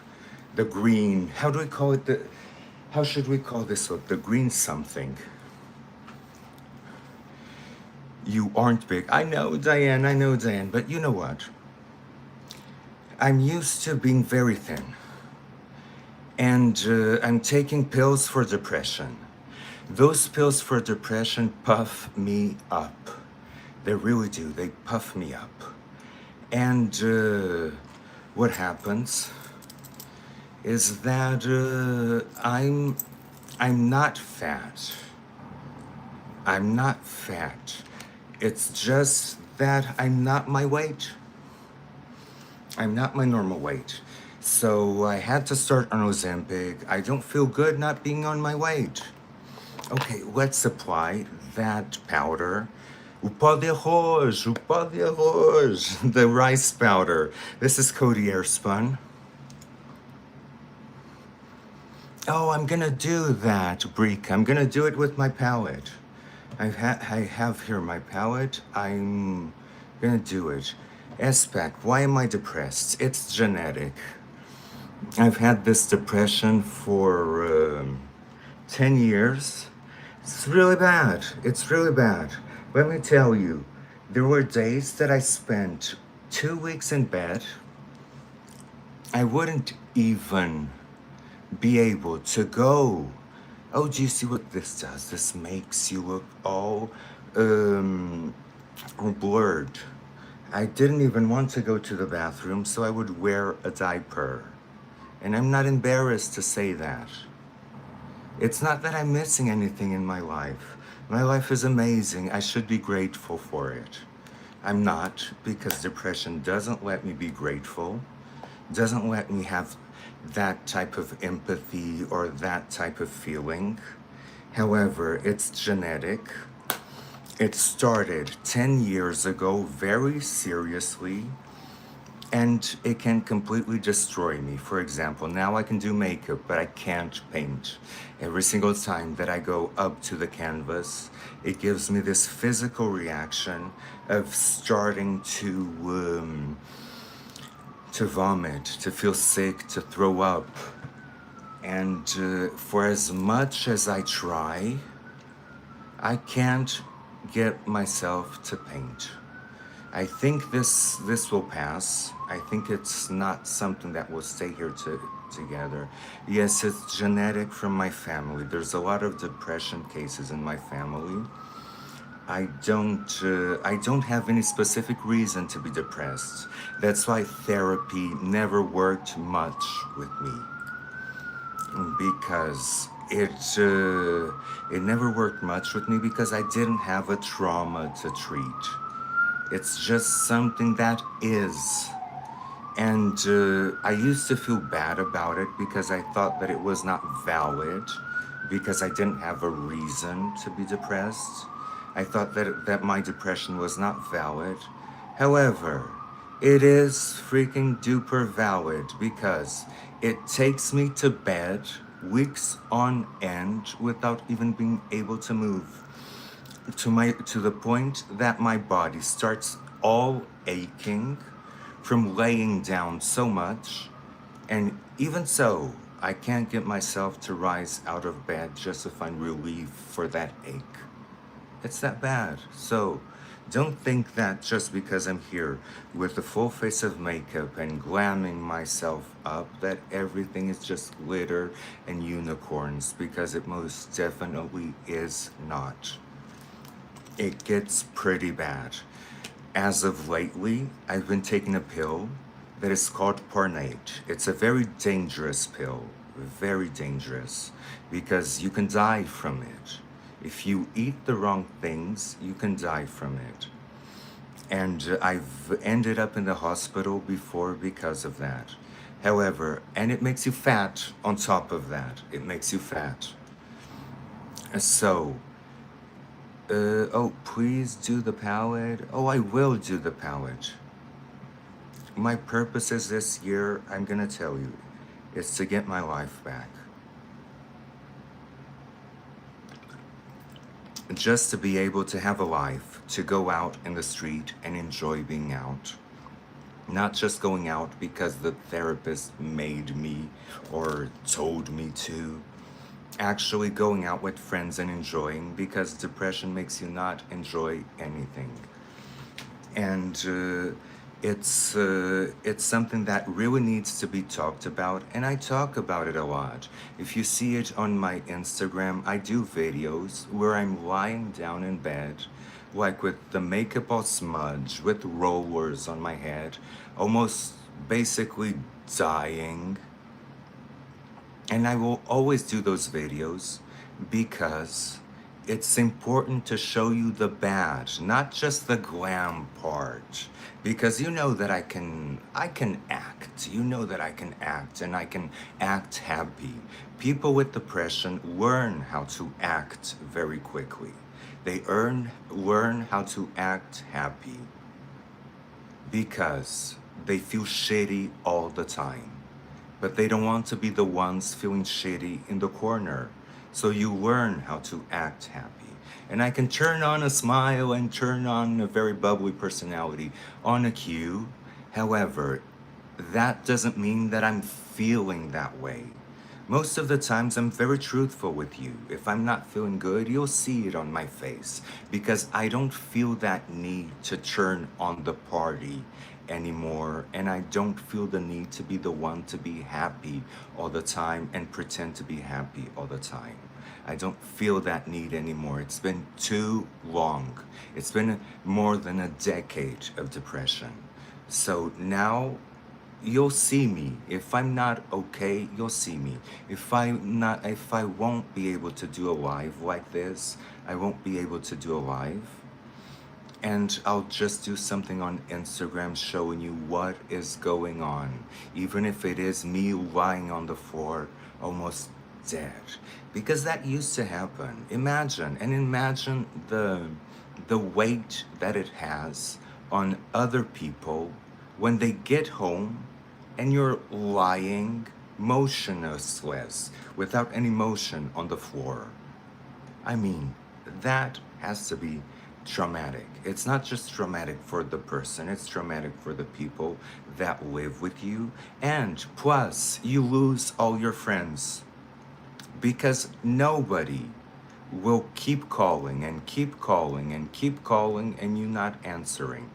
The green, how do we call it? How should we call this look? The green something. You aren't big. I know, Diane, but you know what? I'm used to being very thin. And I'm taking pills for depression. Those pills for depression puff me up. They really do. They puff me up. And what happens is that I'm not fat. I'm not fat. It's just that I'm not my weight. I'm not my normal weight. So I had to start on Ozempic. I don't feel good not being on my weight. Okay, let's apply that powder. O pó de arroz, the rice powder. This is Cody Airspun. Oh, I'm gonna do that, Breek. I'm gonna do it with my palette. I have here my palette. I'm gonna do it. SPAC, why am I depressed? It's genetic. I've had this depression for 10 years. It's really bad. It's really bad. Let me tell you, there were days that I spent 2 weeks in bed. I wouldn't even be able to go. Oh, do you see what this does? This makes you look all blurred. I didn't even want to go to the bathroom, so I would wear a diaper. And I'm not embarrassed to say that. It's not that I'm missing anything in my life. My life is amazing. I should be grateful for it. I'm not, because depression doesn't let me be grateful, doesn't let me have that type of empathy or that type of feeling. However, it's genetic. It started 10 years ago very seriously, and it can completely destroy me. For example, now I can do makeup, but I can't paint. Every single time that I go up to the canvas, it gives me this physical reaction of starting to vomit, to feel sick, to throw up. And for as much as I try, I can't get myself to paint. I think this will pass. I think it's not something that will stay here together. Yes, it's genetic from my family. There's a lot of depression cases in my family. I don't have any specific reason to be depressed. That's why therapy never worked much with me, because it never worked much with me because I didn't have a trauma to treat. It's just something that is. And I used to feel bad about it because I thought that it was not valid, because I didn't have a reason to be depressed. I thought that my depression was not valid. However, it is freaking duper valid because it takes me to bed weeks on end without even being able to move. To the point that my body starts all aching from laying down so much, and even so, I can't get myself to rise out of bed just to find relief for that ache. It's that bad. So don't think that just because I'm here with a full face of makeup and glamming myself up that everything is just glitter and unicorns, because it most definitely is not. It gets pretty bad. As of lately, I've been taking a pill that is called Parnate. It's a very dangerous pill. very dangerous, because you can die from it. If you eat the wrong things, you can die from it. And I've ended up in the hospital before because of that. However, and it makes you fat on top of that. It makes you fat. So, oh, please do the palette. Oh, I will do the palette. My purpose is this year, I'm gonna tell you, is to get my life back. Just to be able to have a life, to go out in the street and enjoy being out. Not just going out because the therapist made me or told me to. Actually going out with friends and enjoying, because depression makes you not enjoy anything. And it's something that really needs to be talked about, and I talk about it a lot. If you see it on my Instagram, I do videos where I'm lying down in bed, like with the makeup all smudged, with rollers on my head, almost basically dying. And I will always do those videos because it's important to show you the bad, not just the glam part. Because you know that I can act. You know that I can act, and I can act happy. People with depression learn how to act very quickly. They learn how to act happy because they feel shitty all the time. But they don't want to be the ones feeling shitty in the corner. So you learn how to act happy. And I can turn on a smile and turn on a very bubbly personality on a cue. However, that doesn't mean that I'm feeling that way. Most of the times I'm very truthful with you. If I'm not feeling good, you'll see it on my face, because I don't feel that need to turn on the party anymore, and I don't feel the need to be the one to be happy all the time and pretend to be happy all the time. I don't feel that need anymore. It's been too long. It's been more than a decade of depression. So now you'll see me. If I'm not okay, you'll see me. If I won't be able to do a live like this, I won't be able to do a live. And I'll just do something on Instagram showing you what is going on, even if it is me lying on the floor, almost dead. Because that used to happen. Imagine the weight that it has on other people when they get home and you're lying motionless, without any motion on the floor. I mean, that has to be traumatic. It's not just traumatic for the person, it's traumatic for the people that live with you. And plus, you lose all your friends, because nobody will keep calling and keep calling and keep calling and you not answering.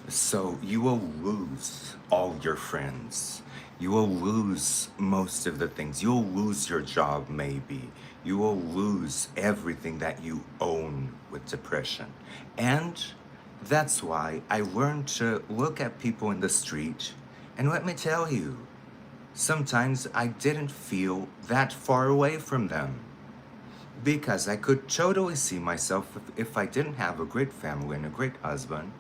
So you will lose all your friends. You will lose most of the things. You'll lose your job, maybe. You will lose everything that you own with depression. And that's why I learned to look at people in the street, and let me tell you, sometimes I didn't feel that far away from them, because I could totally see myself, if I didn't have a great family and a great husband,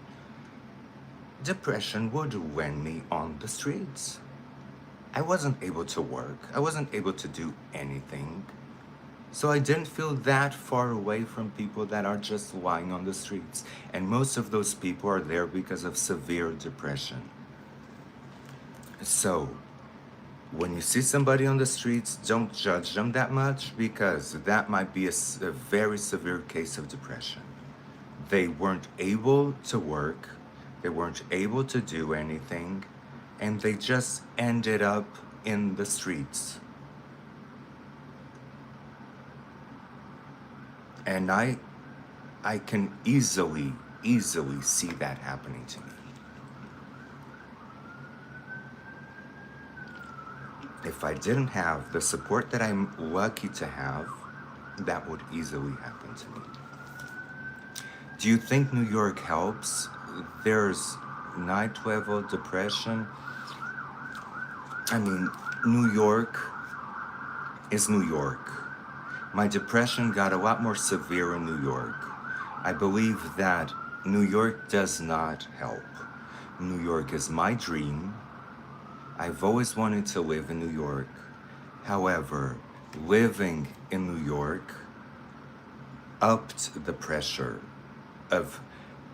depression would win me on the streets. I wasn't able to work. I wasn't able to do anything. So I didn't feel that far away from people that are just lying on the streets. And most of those people are there because of severe depression. So when you see somebody on the streets, don't judge them that much, because that might be a very severe case of depression. They weren't able to work. They weren't able to do anything, and they just ended up in the streets. And I can easily see that happening to me. If I didn't have the support that I'm lucky to have, that would easily happen to me. Do you think New York helps? There's night level depression. I mean, New York is New York. My depression got a lot more severe in New York. I believe that New York does not help. New York is my dream. I've always wanted to live in New York. However, living in New York upped the pressure of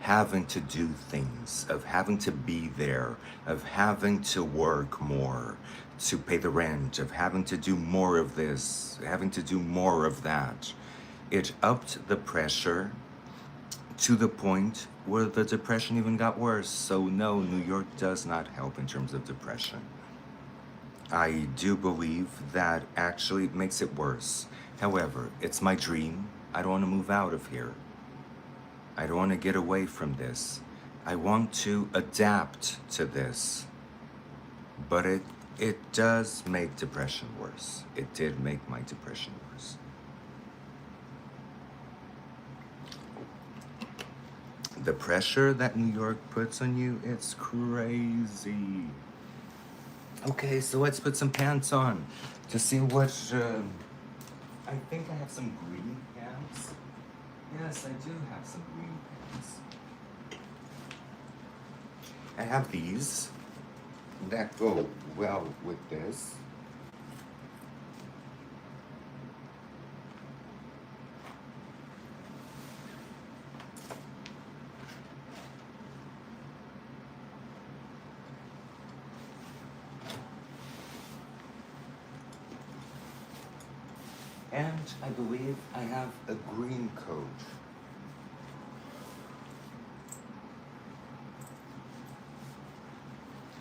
having to do things, of having to be there, of having to work more to pay the rent, of having to do more of this, having to do more of that. It upped the pressure to the point where the depression even got worse. So no, New York does not help in terms of depression. I do believe that actually it makes it worse. However, it's my dream. I don't want to move out of here. I don't want to get away from this. I want to adapt to this. But it does make depression worse. It did make my depression worse. The pressure that New York puts on you, it's crazy. Okay, so let's put some pants on to see what. I think I have some green pants. Yes, I do have some green pants. I have these that go well with this. And I believe I have a green coat.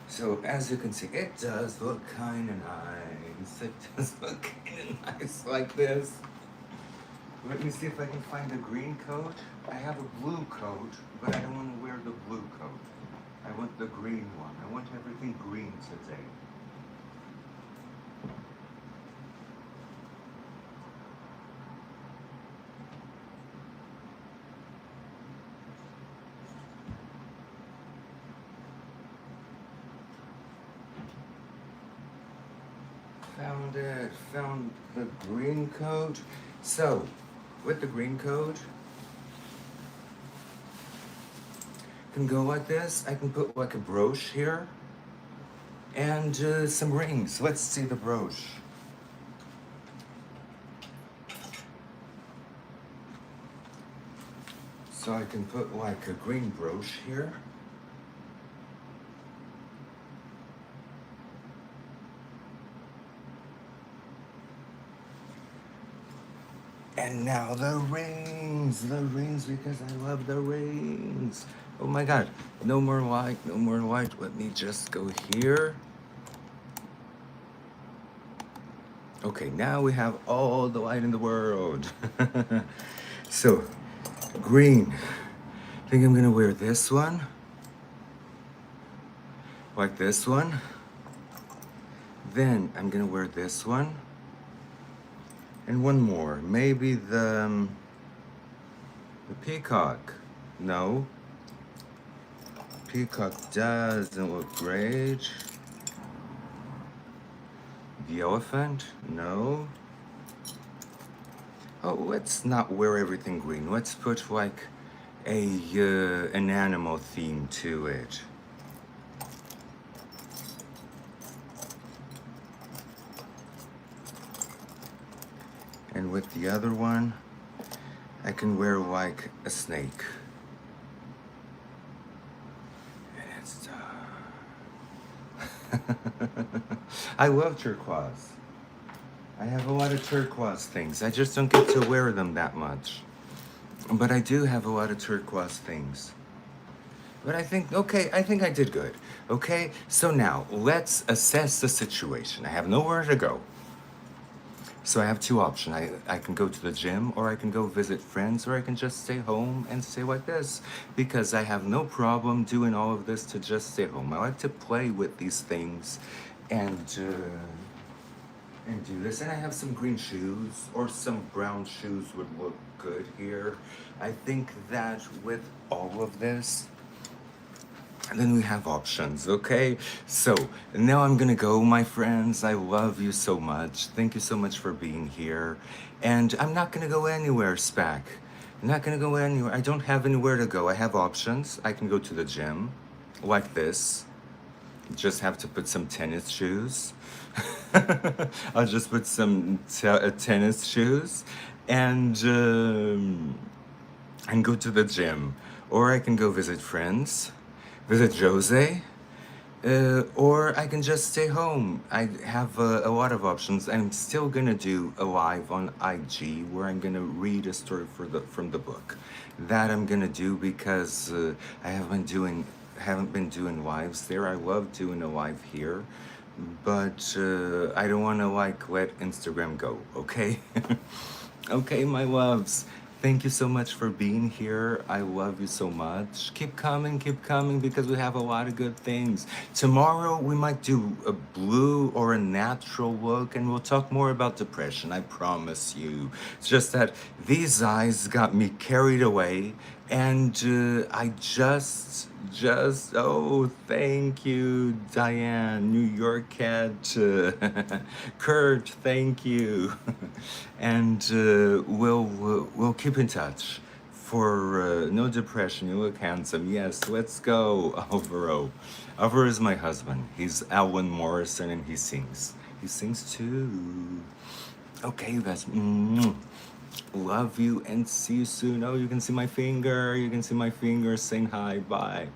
So as you can see, it does look kind of nice. It does look kind of nice like this. Let me see if I can find a green coat. I have a blue coat, but I don't want to wear the blue coat. I want the green one. I want everything green today. Found it. Found the green coat. So, with the green coat, can go like this. I can put like a brooch here and some rings. Let's see the brooch. So I can put like a green brooch here. And now the rings because I love the rings. Oh my God, no more light, no more light. Let me just go here. Okay, now we have all the light in the world. So, green. I think I'm gonna wear this one. Like this one. Then I'm gonna wear this one. And one more, maybe the peacock. No. Peacock doesn't look great. The elephant? No. Oh, let's not wear everything green. Let's put like an animal theme to it. And with the other one, I can wear like a snake. And it's I love turquoise. I have a lot of turquoise things. I just don't get to wear them that much. But I do have a lot of turquoise things. But I think, okay, I think I did good. Okay, so now let's assess the situation. I have nowhere to go. So I have two options. I can go to the gym, or I can go visit friends, or I can just stay home and stay like this. Because I have no problem doing all of this to just stay home. I like to play with these things and do this. And I have some green shoes, or some brown shoes would look good here. I think that with all of this, And then we have options, okay? So now I'm gonna go, my friends. I love you so much. Thank you so much for being here. And I'm not gonna go anywhere, Spac. I'm not gonna go anywhere. I don't have anywhere to go. I have options. I can go to the gym, like this. Just have to put some tennis shoes. I'll just put some tennis shoes and go to the gym. Or I can go visit friends, visit Jose, or I can just stay home. I have a lot of options. I'm still gonna do a live on IG where I'm gonna read a story from the book. That I'm gonna do because I haven't been doing lives there. I love doing a live here, but I don't want to like let Instagram go. Okay. Okay, my loves. Thank you so much for being here. I love you so much. Keep coming because we have a lot of good things. Tomorrow we might do a blue or a natural look and we'll talk more about depression, I promise you. It's just that these eyes got me carried away and I oh, thank you, Diane, New York cat, Kurt, thank you. And we'll keep in touch for no depression. You look handsome. Yes, let's go, Alvaro. Alvaro is my husband. He's Alan Morrison and he sings. He sings too. Okay, you guys. Love you and see you soon. Oh, you can see my finger. You can see my finger saying hi. Bye.